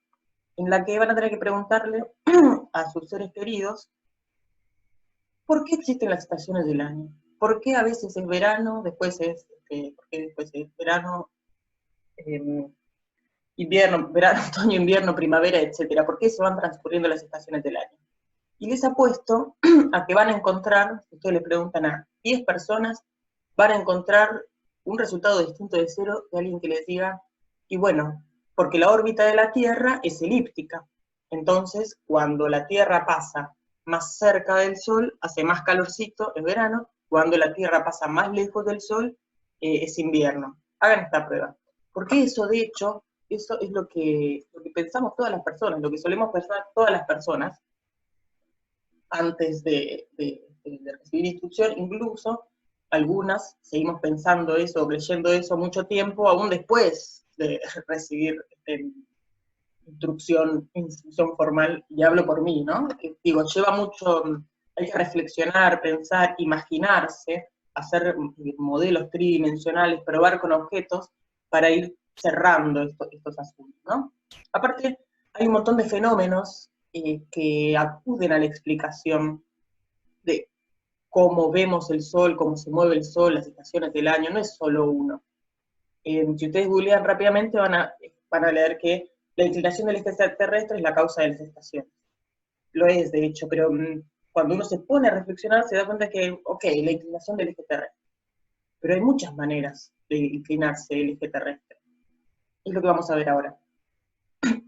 Speaker 1: en la que van a tener que preguntarle a sus seres queridos ¿por qué existen las estaciones del año? ¿Por qué a veces es verano, después es verano, invierno, verano, otoño, invierno, primavera, etcétera? ¿Por qué se van transcurriendo las estaciones del año? Y les apuesto a que van a encontrar, si ustedes le preguntan a 10 personas, van a encontrar un resultado distinto de 0 de alguien que les diga, y bueno, porque la órbita de la Tierra es elíptica. Entonces, cuando la Tierra pasa más cerca del Sol, hace más calorcito, es verano. Cuando la Tierra pasa más lejos del Sol, es invierno. Hagan esta prueba. Porque eso, de hecho, eso es lo que pensamos todas las personas, lo que solemos pensar todas las personas, antes de recibir instrucción. Incluso algunas seguimos pensando eso, o creyendo eso mucho tiempo, aún después de recibir instrucción formal, y hablo por mí, ¿no? Que, digo, lleva mucho, hay que reflexionar, pensar, imaginarse, hacer modelos tridimensionales, probar con objetos, para ir cerrando estos asuntos, ¿no? Aparte, hay un montón de fenómenos que acuden a la explicación de cómo vemos el Sol, cómo se mueve el Sol, las estaciones del año. No es solo uno. Si ustedes googlean rápidamente van a leer que la inclinación del eje terrestre es la causa de las estaciones. Lo es, de hecho, pero cuando uno se pone a reflexionar se da cuenta que, ok, la inclinación del eje terrestre. Pero hay muchas maneras de inclinarse el eje terrestre. Es lo que vamos a ver ahora.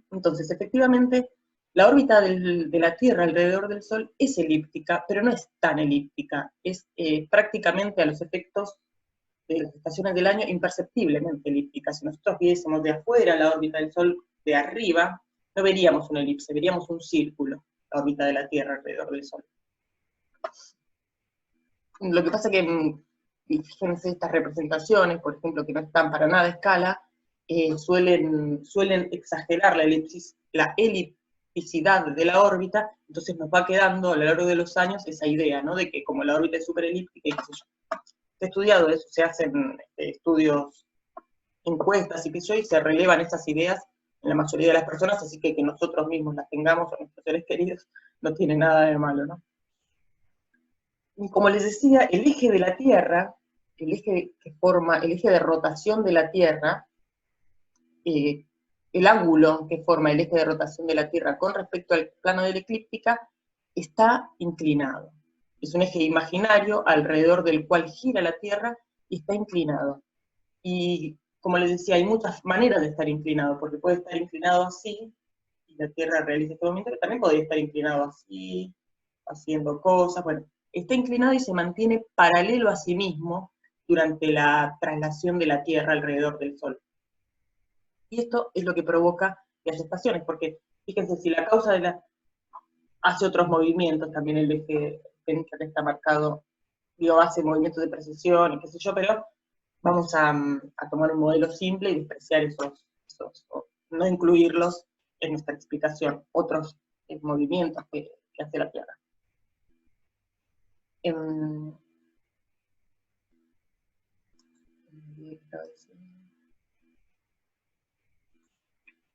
Speaker 1: Entonces, efectivamente, la órbita de la Tierra alrededor del Sol es elíptica, pero no es tan elíptica. Es prácticamente a los efectos de las estaciones del año imperceptiblemente elíptica. Si nosotros viésemos de afuera la órbita del Sol de arriba, no veríamos una elipse, veríamos un círculo, la órbita de la Tierra alrededor del Sol. Lo que pasa es que, fíjense, estas representaciones, por ejemplo, que no están para nada a escala, suelen exagerar la elipticidad de la órbita, entonces nos va quedando a lo largo de los años esa idea, ¿no? De que como la órbita es superelíptica, y qué sé yo. Se ha estudiado eso, se hacen estudios, encuestas y qué sé yo, y se relevan esas ideas en la mayoría de las personas, así que nosotros mismos las tengamos, o nuestros seres queridos, no tiene nada de malo, ¿no? Y como les decía, el eje de la Tierra, el eje de rotación de la Tierra, el ángulo que forma el eje de rotación de la Tierra con respecto al plano de la eclíptica, está inclinado. Es un eje imaginario alrededor del cual gira la Tierra y está inclinado. Y como les decía, hay muchas maneras de estar inclinado, porque puede estar inclinado así, y la Tierra realiza este movimiento, pero también podría estar inclinado así, haciendo cosas, bueno, está inclinado y se mantiene paralelo a sí mismo durante la traslación de la Tierra alrededor del Sol. Y esto es lo que provoca las estaciones, porque fíjense, si la causa de la hace otros movimientos, también el eje que está marcado, digo, hace movimientos de precesión y qué sé yo, pero vamos a tomar un modelo simple y despreciar esos, no incluirlos en nuestra explicación, otros movimientos que hace la Tierra.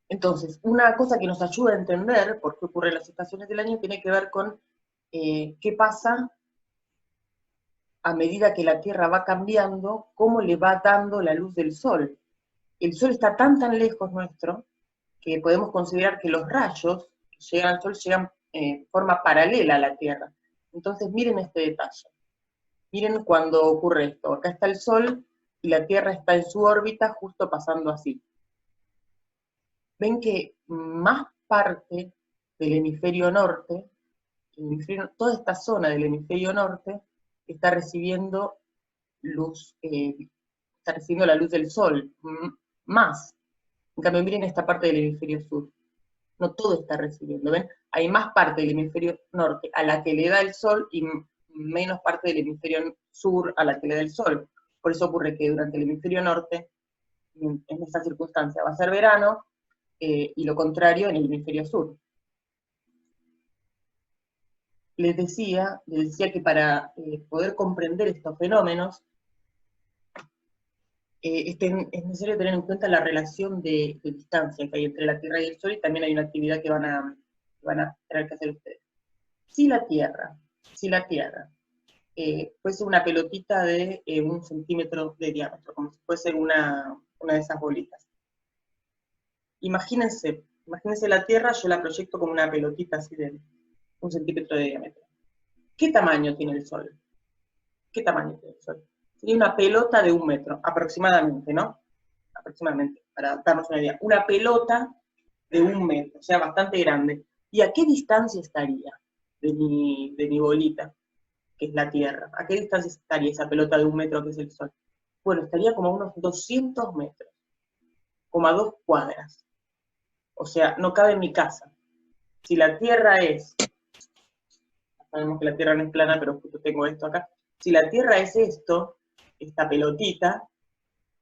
Speaker 1: Entonces, una cosa que nos ayuda a entender por qué ocurren las estaciones del año tiene que ver con qué pasa a medida que la Tierra va cambiando, cómo le va dando la luz del Sol. El Sol está tan lejos nuestro que podemos considerar que los rayos que llegan al Sol llegan de forma paralela a la Tierra. Entonces miren este detalle. Miren cuando ocurre esto. Acá está el Sol y la Tierra está en su órbita justo pasando así. Ven que más parte del hemisferio norte, toda esta zona del hemisferio norte, está recibiendo luz, está recibiendo la luz del Sol, más. En cambio, miren esta parte del hemisferio sur. No todo está recibiendo, ¿ven? Hay más parte del hemisferio norte a la que le da el Sol y menos parte del hemisferio sur a la que le da el Sol. Por eso ocurre que durante el hemisferio norte, en esta circunstancia, va a ser verano, y lo contrario en el hemisferio sur. Les decía que para poder comprender estos fenómenos, es necesario tener en cuenta la relación de distancia que hay entre la Tierra y el Sol, y también hay una actividad que van a tener que hacer ustedes. Si la Tierra fuese una pelotita de 1 centímetro de diámetro, como si fuese una de esas bolitas. Imagínense la Tierra, yo la proyecto como una pelotita así de 1 centímetro de diámetro. ¿Qué tamaño tiene el Sol? ¿Qué tamaño tiene el Sol? Sería una pelota de 1 metro, aproximadamente, ¿no? Aproximadamente, para darnos una idea. Una pelota de 1 metro, o sea, bastante grande. ¿Y a qué distancia estaría de mi bolita, que es la Tierra? ¿A qué distancia estaría esa pelota de 1 metro que es el Sol? Bueno, estaría como a unos 200 metros, como a 2 cuadras. O sea, no cabe en mi casa. Si la Tierra es, sabemos que la Tierra no es plana, pero justo tengo esto acá. Si la Tierra es esto, esta pelotita,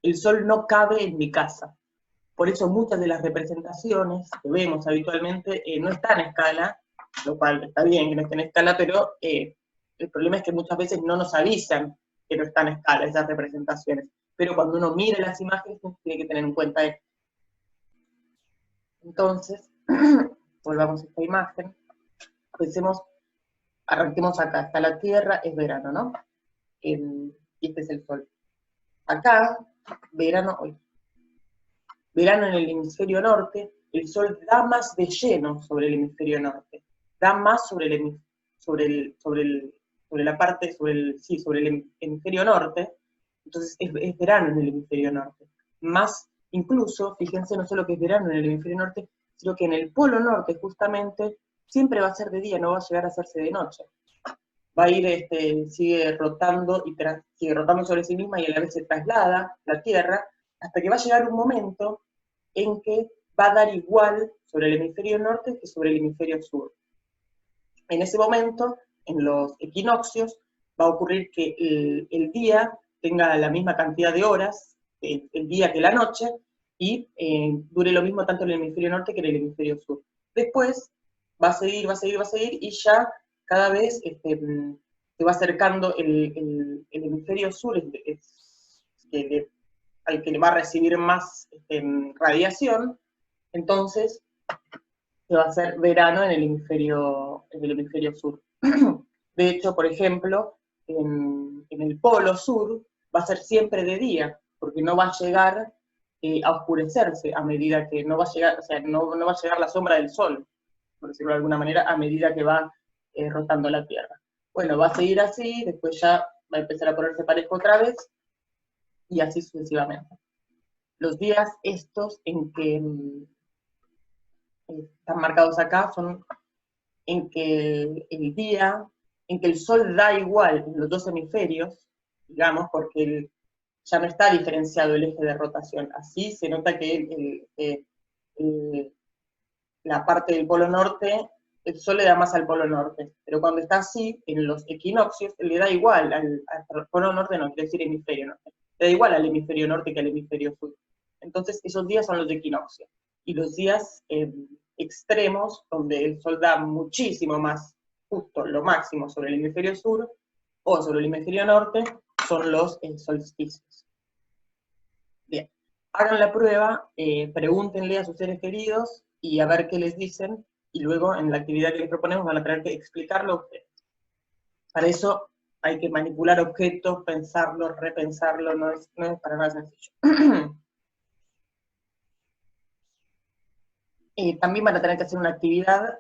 Speaker 1: el Sol no cabe en mi casa. Por eso muchas de las representaciones que vemos habitualmente no están a escala, lo cual está bien que no estén a escala, pero el problema es que muchas veces no nos avisan que no están a escala esas representaciones. Pero cuando uno mira las imágenes, tiene que tener en cuenta esto. Entonces, volvamos a esta imagen, pensemos, arranquemos acá, está la Tierra, es verano, ¿no? Y este es el Sol. Acá, verano, verano en el hemisferio norte, el sol da más de lleno sobre el hemisferio norte, da más sobre el hemisferio norte, entonces es verano en el hemisferio norte. Más, incluso, fíjense, no solo que es verano en el hemisferio norte, sino que en el polo norte, justamente, siempre va a ser de día, no va a llegar a hacerse de noche. Va a ir, sigue rotando sobre sí misma y a la vez se traslada la Tierra, hasta que va a llegar un momento en que va a dar igual sobre el hemisferio norte que sobre el hemisferio sur. En ese momento, en los equinoccios, va a ocurrir que el día tenga la misma cantidad de horas, el día que la noche, y dure lo mismo tanto en el hemisferio norte que en el hemisferio sur. Después va a seguir, y ya cada vez se va acercando el hemisferio sur, al que le va a recibir más radiación, entonces se va a hacer verano en el hemisferio sur. De hecho, por ejemplo, en el polo sur va a ser siempre de día, porque no va a llegar a oscurecerse a medida que no va a llegar, o sea, no va a llegar la sombra del sol, por decirlo de alguna manera, a medida que va rotando la Tierra. Bueno, va a seguir así, después ya va a empezar a ponerse parejo otra vez, y así sucesivamente. Los días estos en que están marcados acá son en que el día, en que el sol da igual en los dos hemisferios, digamos, porque ya no está diferenciado el eje de rotación. Así se nota que la parte del polo norte, el sol le da más al polo norte, pero cuando está así, en los equinoccios, le da igual al polo norte, no quiere decir hemisferio norte, le da igual al hemisferio norte que al hemisferio sur. Entonces, esos días son los equinoccios. Y los días extremos, donde el sol da muchísimo más, justo lo máximo sobre el hemisferio sur, o sobre el hemisferio norte, son los solsticios. Bien, hagan la prueba, pregúntenle a sus seres queridos, y a ver qué les dicen, y luego en la actividad que les proponemos van a tener que explicarlo a ustedes. Para eso hay que manipular objetos, pensarlo, repensarlo, no es para nada sencillo. También van a tener que hacer una actividad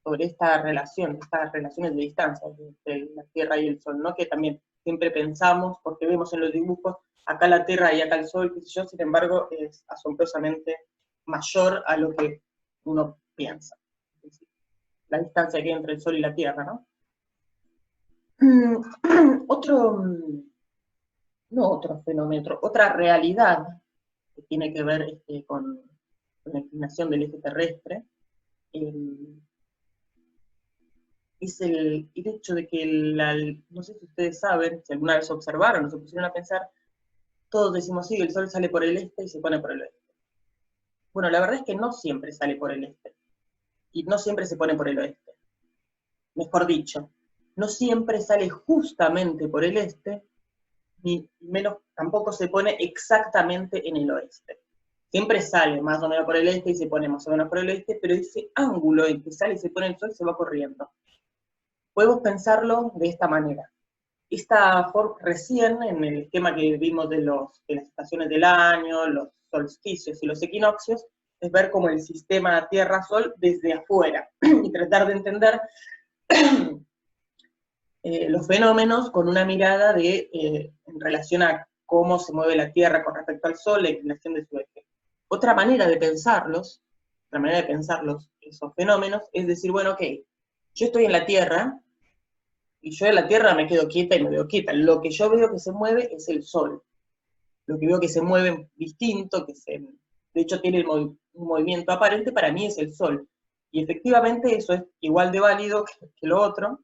Speaker 1: sobre estas relaciones de distancia entre la Tierra y el Sol, ¿no? Que también siempre pensamos, porque vemos en los dibujos, acá la Tierra y acá el Sol, qué sé yo, sin embargo, es asombrosamente mayor a lo que uno piensa. La distancia que hay entre el Sol y la Tierra, ¿no? Otra realidad que tiene que ver con la inclinación del eje terrestre, es el hecho de que, no sé si ustedes saben, si alguna vez observaron o se pusieron a pensar, todos decimos, sí, el sol sale por el este y se pone por el oeste. Bueno, la verdad es que no siempre sale por el este, y no siempre se pone por el oeste. Mejor dicho, no siempre sale justamente por el este, ni menos tampoco se pone exactamente en el oeste. Siempre sale más o menos por el este y se pone más o menos por el oeste, pero ese ángulo en que sale y se pone el sol se va corriendo. Podemos pensarlo de esta manera. Recién, en el esquema que vimos de las estaciones del año, los solsticios y los equinoccios, es ver como el sistema Tierra-Sol desde afuera, y tratar de entender los fenómenos con una mirada en relación a cómo se mueve la Tierra con respecto al Sol, la inclinación de su eje. Otra manera de pensarlos, esos fenómenos, es decir, bueno, ok, yo estoy en la Tierra, y yo en la Tierra me quedo quieta y me veo quieta. Lo que yo veo que se mueve es el Sol. Lo que veo que se mueve distinto, de hecho tiene un movimiento aparente, para mí es el Sol. Y efectivamente eso es igual de válido que lo otro,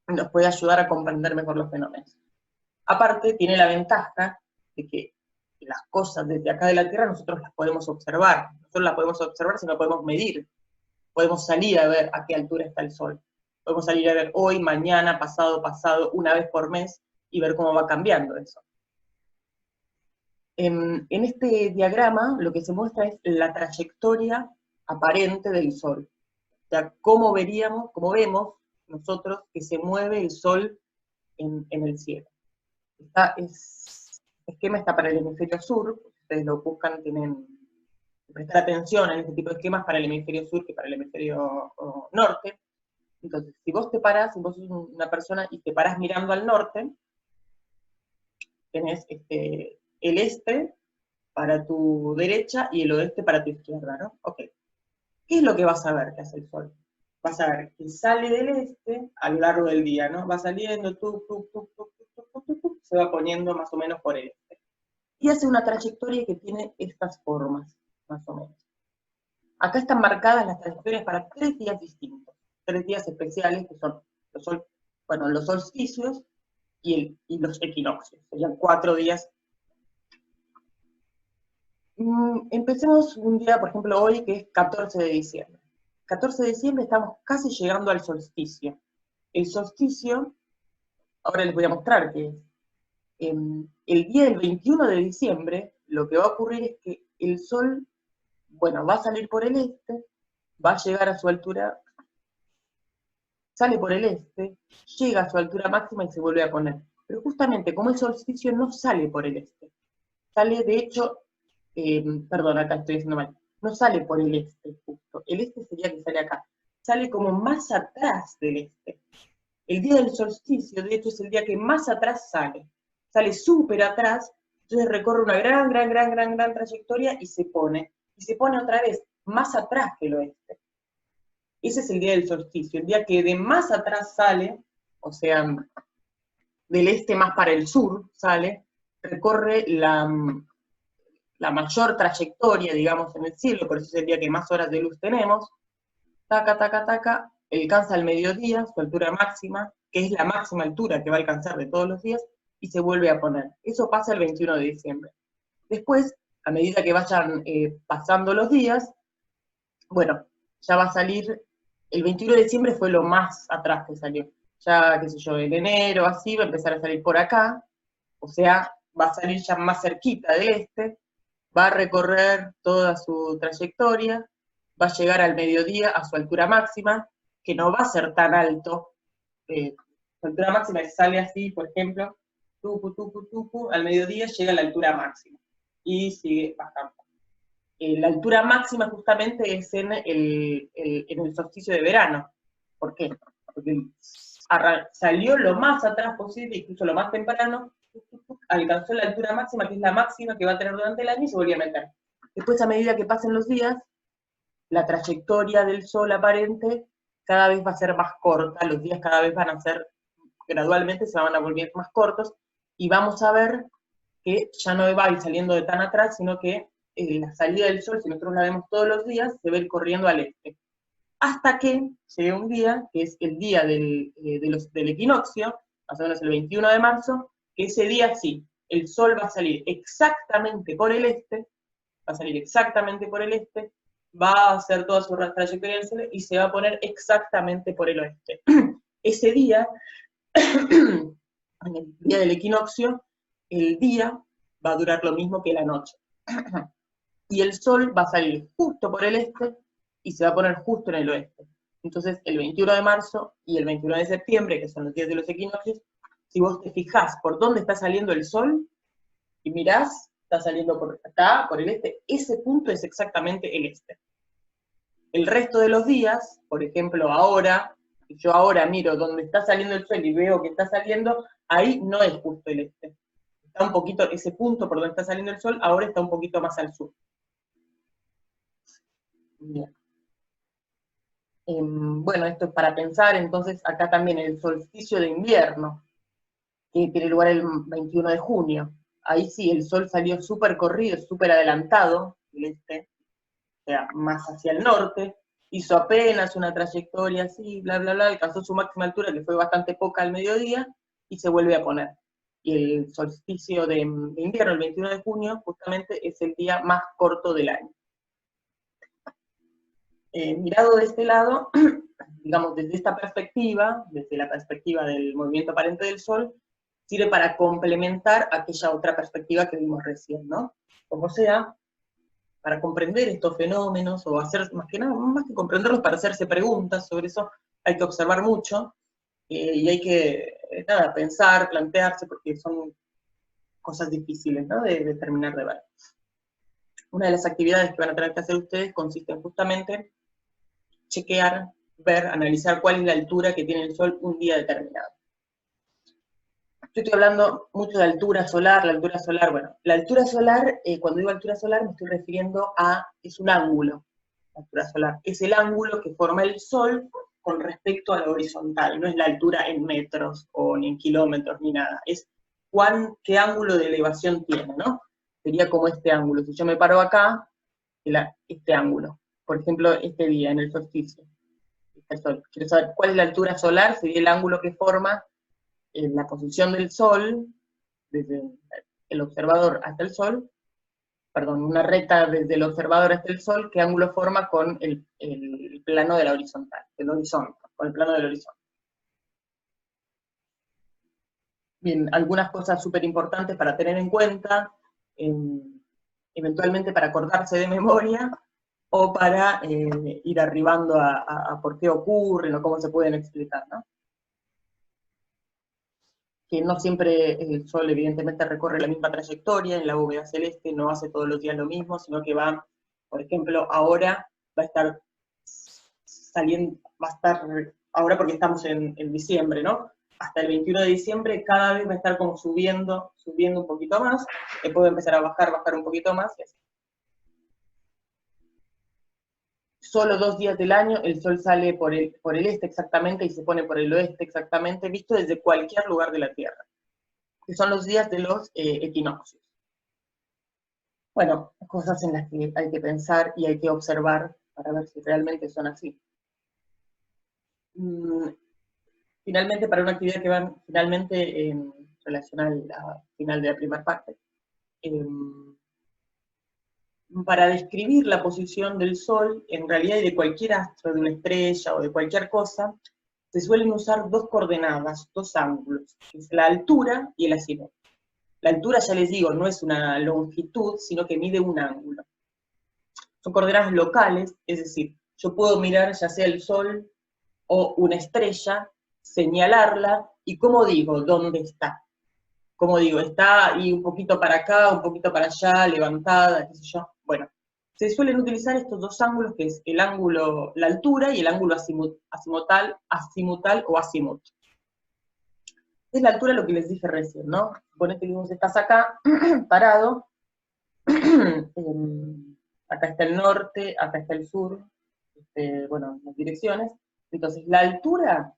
Speaker 1: nos puede ayudar a comprender mejor los fenómenos. Aparte, tiene la ventaja de que las cosas desde acá de la Tierra nosotros las podemos observar. Nosotros las podemos observar si no podemos medir. Podemos salir a ver a qué altura está el Sol. Podemos salir a ver hoy, mañana, pasado, una vez por mes, y ver cómo va cambiando eso. En este diagrama lo que se muestra es la trayectoria aparente del Sol. O sea, cómo vemos nosotros que se mueve el Sol en el cielo. Este esquema está para el hemisferio sur, ustedes lo buscan, tienen que prestar atención en este tipo de esquemas para el hemisferio sur que para el hemisferio norte. Entonces, si vos te parás, si vos sos una persona y te parás mirando al norte, tenés el este para tu derecha y el oeste para tu izquierda, ¿no? Ok. ¿Qué es lo que vas a ver que hace el Sol? Vas a ver que sale del este a lo largo del día, ¿no? Va saliendo, se va poniendo más o menos por el este. Y hace una trayectoria que tiene estas formas, más o menos. Acá están marcadas las trayectorias para 3 días distintos, 3 días especiales que son los solsticios y los equinoccios, serían 4 días. Empecemos un día, por ejemplo, hoy, que es 14 de diciembre. 14 de diciembre estamos casi llegando al solsticio. El solsticio, ahora les voy a mostrar que es, el día del 21 de diciembre, lo que va a ocurrir es que el Sol, bueno, va a salir por el este, va a llegar a su altura, sale por el este, llega a su altura máxima y se vuelve a poner. Pero justamente, como el solsticio no sale por el este, sale, de hecho, perdón, acá estoy diciendo mal, no sale por el este, justo. El este sería que sale acá. Sale como más atrás del este. El día del solsticio, de hecho, es el día que más atrás sale. Sale súper atrás, entonces recorre una gran trayectoria y se pone otra vez más atrás que el oeste. Ese es el día del solsticio, el día que de más atrás sale, o sea, del este más para el sur sale, recorre la mayor trayectoria, digamos, en el cielo, por eso es el día que más horas de luz tenemos, taca, alcanza el mediodía, su altura máxima, que es la máxima altura que va a alcanzar de todos los días, y se vuelve a poner. Eso pasa el 21 de diciembre. Después, a medida que vayan pasando los días, bueno, ya va a salir, el 21 de diciembre fue lo más atrás que salió. Ya, qué sé yo, en enero, así, va a empezar a salir por acá, o sea, va a salir ya más cerquita del este, va a recorrer toda su trayectoria, va a llegar al mediodía a su altura máxima, que no va a ser tan alto. Su altura máxima sale así, por ejemplo, al mediodía llega a la altura máxima, y sigue bajando. La altura máxima justamente es en el solsticio de verano. ¿Por qué? Porque salió lo más atrás posible, incluso lo más temprano, alcanzó la altura máxima, que es la máxima que va a tener durante el año, y se volvió a meter. Después, a medida que pasen los días, la trayectoria del Sol aparente cada vez va a ser más corta, los días cada vez van a ser, gradualmente se van a volver más cortos, y vamos a ver que ya no va a ir saliendo de tan atrás, sino que la salida del Sol, si nosotros la vemos todos los días, se va a ir corriendo al este. Hasta que llegue un día, que es el día del equinoccio, más o menos el 21 de marzo, que ese día sí, el Sol va a salir exactamente por el este, va a hacer toda su trayectoria del cielo y se va a poner exactamente por el oeste. Ese día, en el día del equinoccio, el día va a durar lo mismo que la noche. Y el Sol va a salir justo por el este y se va a poner justo en el oeste. Entonces, el 21 de marzo y el 21 de septiembre, que son los días de los equinoccios, si vos te fijás por dónde está saliendo el Sol, y mirás, está saliendo por acá, por el este, ese punto es exactamente el este. El resto de los días, por ejemplo ahora, si yo ahora miro dónde está saliendo el Sol y veo que está saliendo, ahí no es justo el este. Está un poquito, ese punto por donde está saliendo el Sol, ahora está un poquito más al sur. Bien. Bueno, esto es para pensar, entonces acá también el solsticio de invierno, que tiene lugar el 21 de junio. Ahí sí, el Sol salió súper corrido, súper adelantado, el este, o sea, más hacia el norte, hizo apenas una trayectoria así, bla, bla, bla, alcanzó su máxima altura, que fue bastante poca al mediodía, y se vuelve a poner. Y el solsticio de invierno, el 21 de junio, justamente es el día más corto del año. Mirado de este lado, digamos, desde esta perspectiva, desde la perspectiva del movimiento aparente del Sol, sirve para complementar aquella otra perspectiva que vimos recién, ¿no? Como sea, para comprender estos fenómenos, o hacer, más que nada, más que comprenderlos, para hacerse preguntas sobre eso, hay que observar mucho, y hay que, pensar, plantearse, porque son cosas difíciles, ¿no?, de terminar de ver. una de las actividades que van a tener que hacer ustedes consiste en justamente chequear, ver, analizar cuál es la altura que tiene el Sol un día determinado. Yo estoy hablando mucho de altura solar, bueno, la altura solar, cuando digo altura solar me estoy refiriendo a, es un ángulo, la altura solar, es el ángulo que forma el Sol con respecto a la horizontal, no es la altura en metros, o ni en kilómetros, ni nada, es qué ángulo de elevación tiene, ¿no? Sería como este ángulo, si yo me paro acá, este ángulo, por ejemplo, este día, en el solsticio, el Sol. Quiero saber cuál es la altura solar, sería el ángulo que forma en la posición del Sol, desde el observador hasta el Sol, perdón, una recta desde el observador hasta el Sol, qué ángulo forma con el plano de la horizontal, del horizonte, con el plano del horizonte. Bien, algunas cosas súper importantes para tener en cuenta, eventualmente para acordarse de memoria, o para ir arribando a por qué ocurren, o cómo se pueden explicar, ¿no? Que no siempre el Sol evidentemente recorre la misma trayectoria en la bóveda celeste, no hace todos los días lo mismo, sino que va, por ejemplo, ahora va a estar saliendo, ahora porque estamos en diciembre, ¿no? Hasta el 21 de diciembre cada vez va a estar como subiendo un poquito más, puede empezar a bajar un poquito más, y así. Solo 2 días del año el Sol sale por el este exactamente y se pone por el oeste exactamente, visto desde cualquier lugar de la Tierra, que son los días de los equinoccios. Bueno, cosas en las que hay que pensar y hay que observar para ver si realmente son así. Finalmente, para una actividad que va finalmente en relación al final de la primera parte, para describir la posición del Sol, en realidad y de cualquier astro, de una estrella o de cualquier cosa, se suelen usar dos coordenadas, dos ángulos, que es la altura y el azimut. La altura, ya les digo, no es una longitud, sino que mide un ángulo. Son coordenadas locales, es decir, yo puedo mirar ya sea el Sol o una estrella, señalarla, y ¿cómo digo dónde está? ¿Cómo digo? Está y un poquito para acá, un poquito para allá, levantada, qué sé yo. Bueno, se suelen utilizar estos dos ángulos, que es el ángulo, la altura y el ángulo azimutal o azimut. Es la altura lo que les dije recién, ¿no? Suponete que vos estás acá, parado, acá está el norte, acá está el sur, bueno, las direcciones. Entonces, la altura,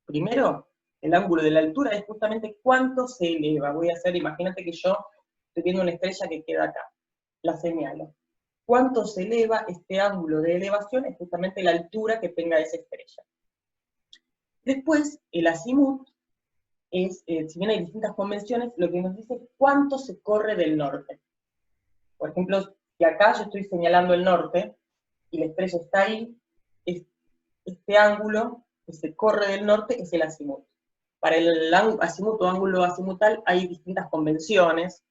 Speaker 1: primero, el ángulo de la altura es justamente cuánto se eleva. Voy a hacer, imagínate que yo estoy viendo una estrella que queda acá, la señalo. Cuánto se eleva este ángulo de elevación es justamente la altura que tenga esa estrella. Después, el azimut es, si bien hay distintas convenciones, lo que nos dice es cuánto se corre del norte. Por ejemplo, si acá yo estoy señalando el norte, y la estrella está ahí, este ángulo que se corre del norte es el azimut. Para el azimut o ángulo azimutal hay distintas convenciones.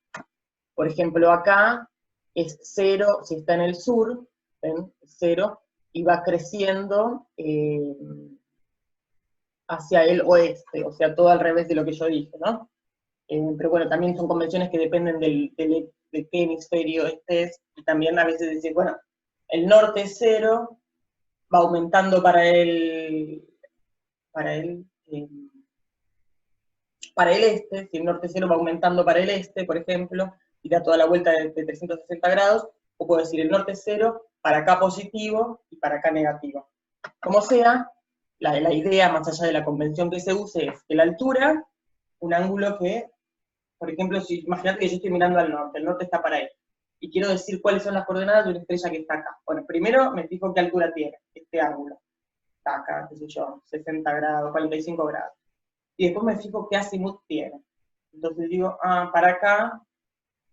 Speaker 1: Por ejemplo, acá es 0, si está en el sur, ¿ven? 0, y va creciendo hacia el oeste, o sea, todo al revés de lo que yo dije, ¿no? Pero bueno, también son convenciones que dependen de qué hemisferio estés, y también a veces decir, bueno, el norte es 0, va aumentando para el este, si el norte 0 va aumentando para el este, por ejemplo, y da toda la vuelta de 360 grados, o puedo decir el norte 0, para acá positivo y para acá negativo. Como sea, la idea, más allá de la convención que se use, es que la altura, un ángulo que, por ejemplo, si imagínate que yo estoy mirando al norte, el norte está para ahí, y quiero decir cuáles son las coordenadas de una estrella que está acá. Bueno, primero me fijo qué altura tiene este ángulo. Está acá, qué sé yo, 60 grados, 45 grados. Y después me fijo qué azimut tiene. Entonces digo, para acá,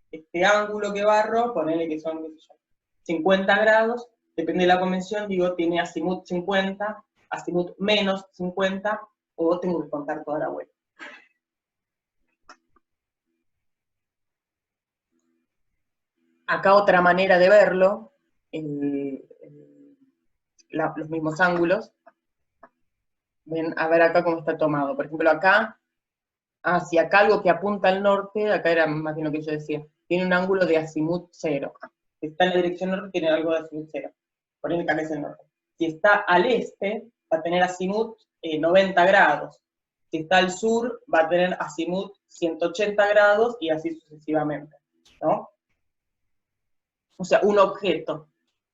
Speaker 1: este ángulo que barro, ponele que son, qué sé yo, 50 grados, depende de la convención, digo, tiene azimut 50, azimut menos 50, o tengo que contar toda la vuelta. Acá otra manera de verlo, los mismos ángulos. Ven, a ver acá cómo está tomado. Por ejemplo, acá, si acá algo que apunta al norte, acá era más bien lo que yo decía, tiene un ángulo de azimut 0. Si está en la dirección norte, tiene algo de azimut cero. Por ende, acá es el norte. Si está al este, va a tener azimut 90 grados. Si está al sur, va a tener azimut 180 grados y así sucesivamente, ¿no? O sea, un objeto,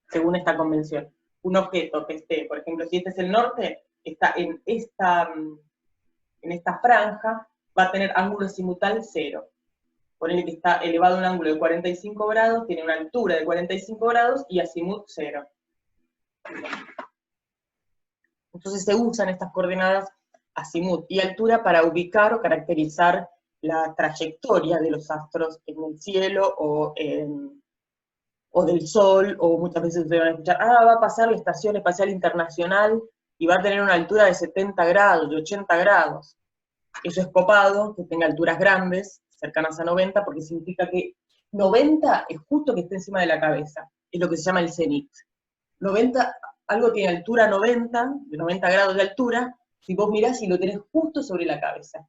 Speaker 1: según esta convención, un objeto que esté, por ejemplo, si este es el norte, está en esta franja, va a tener ángulo azimutal 0. Ponele que está elevado a un ángulo de 45 grados, tiene una altura de 45 grados y azimut 0. Entonces se usan estas coordenadas azimut y altura para ubicar o caracterizar la trayectoria de los astros en el cielo o del Sol, o muchas veces ustedes van a escuchar, va a pasar la Estación Espacial Internacional y va a tener una altura de 70 grados, de 80 grados. Eso es copado, que tenga alturas grandes, cercanas a 90, porque significa que 90 es justo que esté encima de la cabeza, es lo que se llama el cenit. 90, algo tiene altura 90, de 90 grados de altura, si vos mirás y lo tenés justo sobre la cabeza.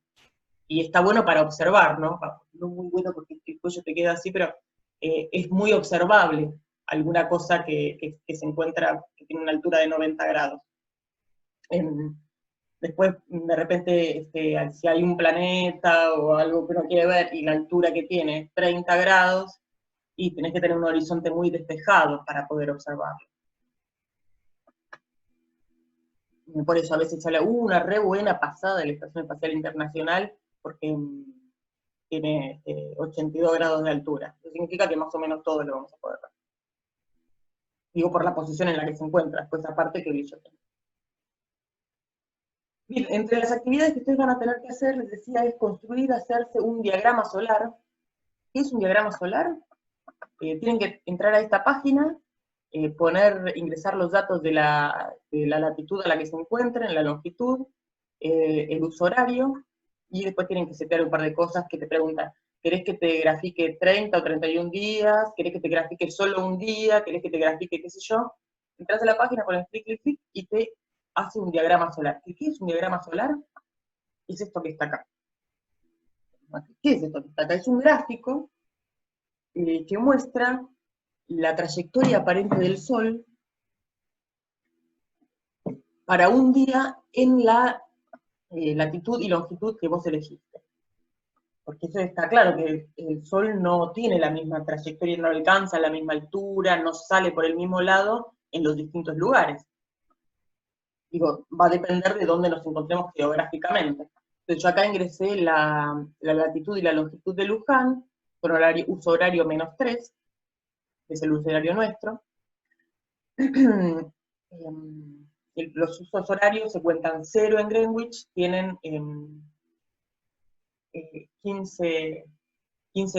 Speaker 1: Y está bueno para observar, ¿no? No muy bueno porque el cuello te queda así, pero es muy observable alguna cosa que se encuentra, que tiene una altura de 90 grados. Después, de repente, si hay un planeta o algo que uno quiere ver y la altura que tiene es 30 grados, y tenés que tener un horizonte muy despejado para poder observarlo. Por eso a veces sale una re buena pasada de la Estación Espacial Internacional, porque tiene 82 grados de altura. Eso significa que más o menos todo lo vamos a poder ver. Digo por la posición en la que se encuentra, después aparte que brillo tiene. Bien, entre las actividades que ustedes van a tener que hacer, les decía, es construir, hacerse un diagrama solar. ¿Qué es un diagrama solar? Tienen que entrar a esta página, ingresar los datos de la latitud a la que se encuentren, la longitud, el uso horario, y después tienen que setear un par de cosas que te preguntan. ¿Querés que te grafique 30 o 31 días? ¿Querés que te grafique solo un día? ¿Querés que te grafique qué sé yo? Entras a la página, pones clic, clic, clic, y te hace un diagrama solar. ¿Qué es un diagrama solar? Es esto que está acá. ¿Qué es esto que está acá? Es un gráfico que muestra la trayectoria aparente del Sol para un día en la latitud y longitud que vos elegiste. Porque eso está claro, que el Sol no tiene la misma trayectoria, no alcanza la misma altura, no sale por el mismo lado en los distintos lugares. Digo, va a depender de dónde nos encontremos geográficamente. Entonces yo acá ingresé la latitud y la longitud de Luján, con uso horario -3, que es el uso horario nuestro. Los usos horarios se cuentan 0 en Greenwich, tienen 15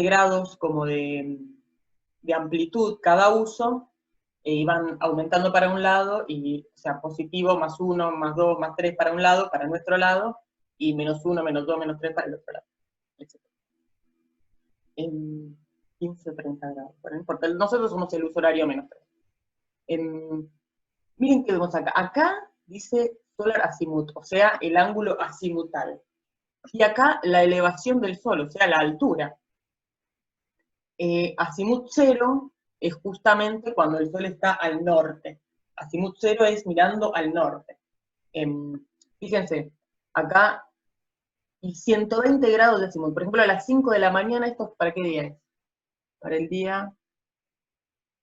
Speaker 1: grados como de amplitud cada uso, y van aumentando para un lado, y, o sea, positivo, +1, +2, +3 para un llado, para nuestro lado, y -1, -2, -3 para el otro lado, etc. 15 o 30 grados, no importa, nosotros somos el uso horario -3. Miren qué vemos acá. Acá dice solar azimut, o sea, el ángulo azimutal. Y acá la elevación del Sol, o sea, la altura. Azimut 0 es justamente cuando el Sol está al norte. Azimut 0 es mirando al norte. Fíjense, acá, y 120 grados de azimut. Por ejemplo, a las 5 de la mañana, ¿esto para qué día es? Para el día...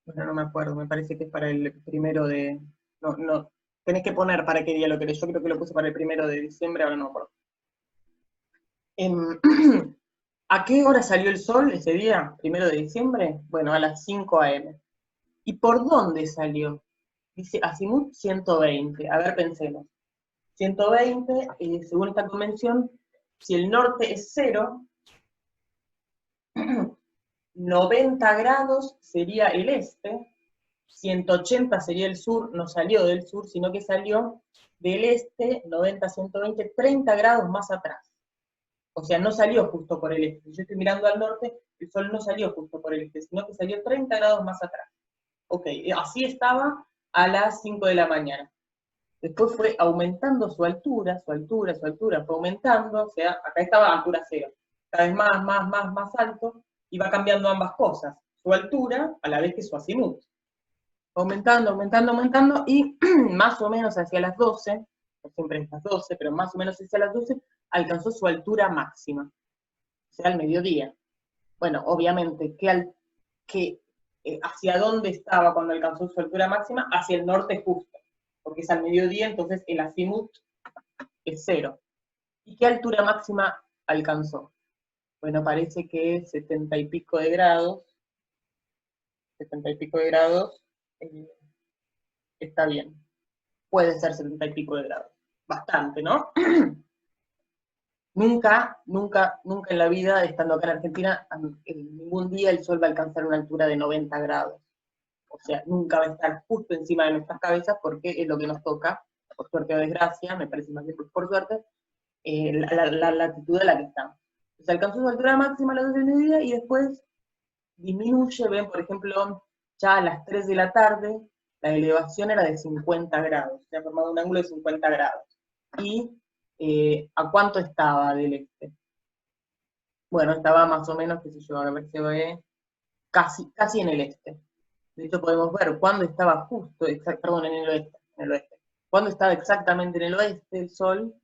Speaker 1: Bueno, no me acuerdo, me parece que es para el 1 de... No, tenés que poner para qué día lo querés. Yo creo que lo puse para el 1 de diciembre, ahora no me acuerdo. ¿A qué hora salió el Sol ese día, 1 de diciembre? Bueno, a las 5 AM. ¿Y por dónde salió? Dice azimut 120. A ver, pensemos. 120, según esta convención, si el norte es 0, 90 grados sería el este, 180 sería el sur, no salió del sur, sino que salió del este, 90, 120, 30 grados más atrás. O sea, no salió justo por el este. Yo estoy mirando al norte, el Sol no salió justo por el este, sino que salió 30 grados más atrás. Ok, así estaba a las 5 de la mañana. Después fue aumentando su altura, fue aumentando, o sea, acá estaba a altura 0. Cada vez más alto, y va cambiando ambas cosas. su altura a la vez que su azimut. Aumentando, aumentando, aumentando, y más o menos hacia las 12, no siempre es las 12, pero más o menos hacia las 12, alcanzó su altura máxima, o sea, al mediodía. Bueno, obviamente, ¿hacia dónde estaba cuando alcanzó su altura máxima? Hacia el norte justo, porque es al mediodía, entonces el azimut es 0. ¿Y qué altura máxima alcanzó? Bueno, parece que 70 y pico de grados, 70 y pico de grados, está bien. Puede ser 70 y pico de grados. Bastante, ¿no? Nunca en la vida, estando acá en Argentina, en ningún día el sol va a alcanzar una altura de 90 grados. O sea, nunca va a estar justo encima de nuestras cabezas porque es lo que nos toca, por suerte o desgracia, me parece más bien por suerte, la latitud a la que estamos. Entonces alcanzó su altura máxima a las 12 del mediodía y después disminuye, ven, por ejemplo, ya a las 3 de la tarde, la elevación era de 50 grados, se ha formado un ángulo de 50 grados. ¿Y a cuánto estaba del este? Bueno, estaba más o menos, qué sé yo, a ver si se ve, casi en el este. De hecho, podemos ver cuándo estaba justo, perdón, en el oeste. Cuándo estaba exactamente en el oeste el sol,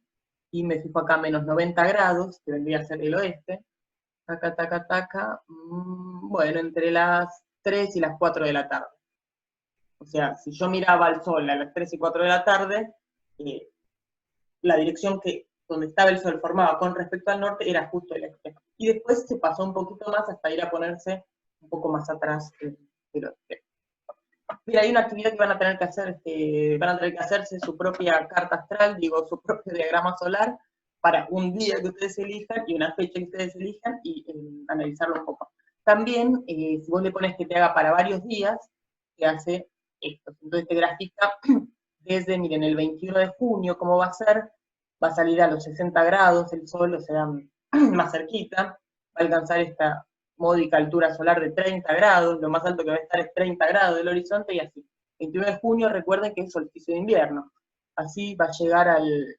Speaker 1: y me fijo acá menos 90 grados, que vendría a ser el oeste, taca, taca, taca, bueno, entre las 3 y las 4 de la tarde. O sea, si yo miraba al sol a las 3 y 4 de la tarde, la dirección donde estaba el sol formaba con respecto al norte era justo el este. Y después se pasó un poquito más hasta ir a ponerse un poco más atrás del oeste. Mira, hay una actividad que van a tener que hacer, van a tener que hacerse su propia carta astral, digo, su propio diagrama solar, para un día que ustedes elijan y una fecha que ustedes elijan y analizarlo un poco. También, si vos le pones que te haga para varios días, te hace esto. Entonces te grafica desde, miren, el 21 de junio, cómo va a ser, va a salir a los 60 grados el sol, o sea, más cerquita, va a alcanzar esta módica altura solar de 30 grados, lo más alto que va a estar es 30 grados del horizonte y así. 21 de junio, recuerden que es solsticio de invierno. Así va a llegar al,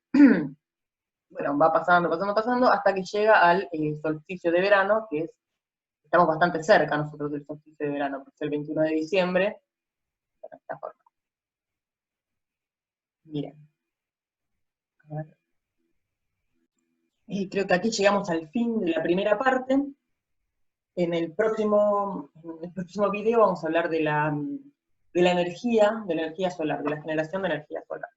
Speaker 1: bueno, va pasando, pasando, pasando, hasta que llega al solsticio de verano, que es, estamos bastante cerca nosotros del solsticio de verano, porque es el 21 de diciembre, de esta forma. Bien. A ver. Y creo que aquí llegamos al fin de la primera parte. En el próximo video vamos a hablar de la energía solar, de la generación de energía solar.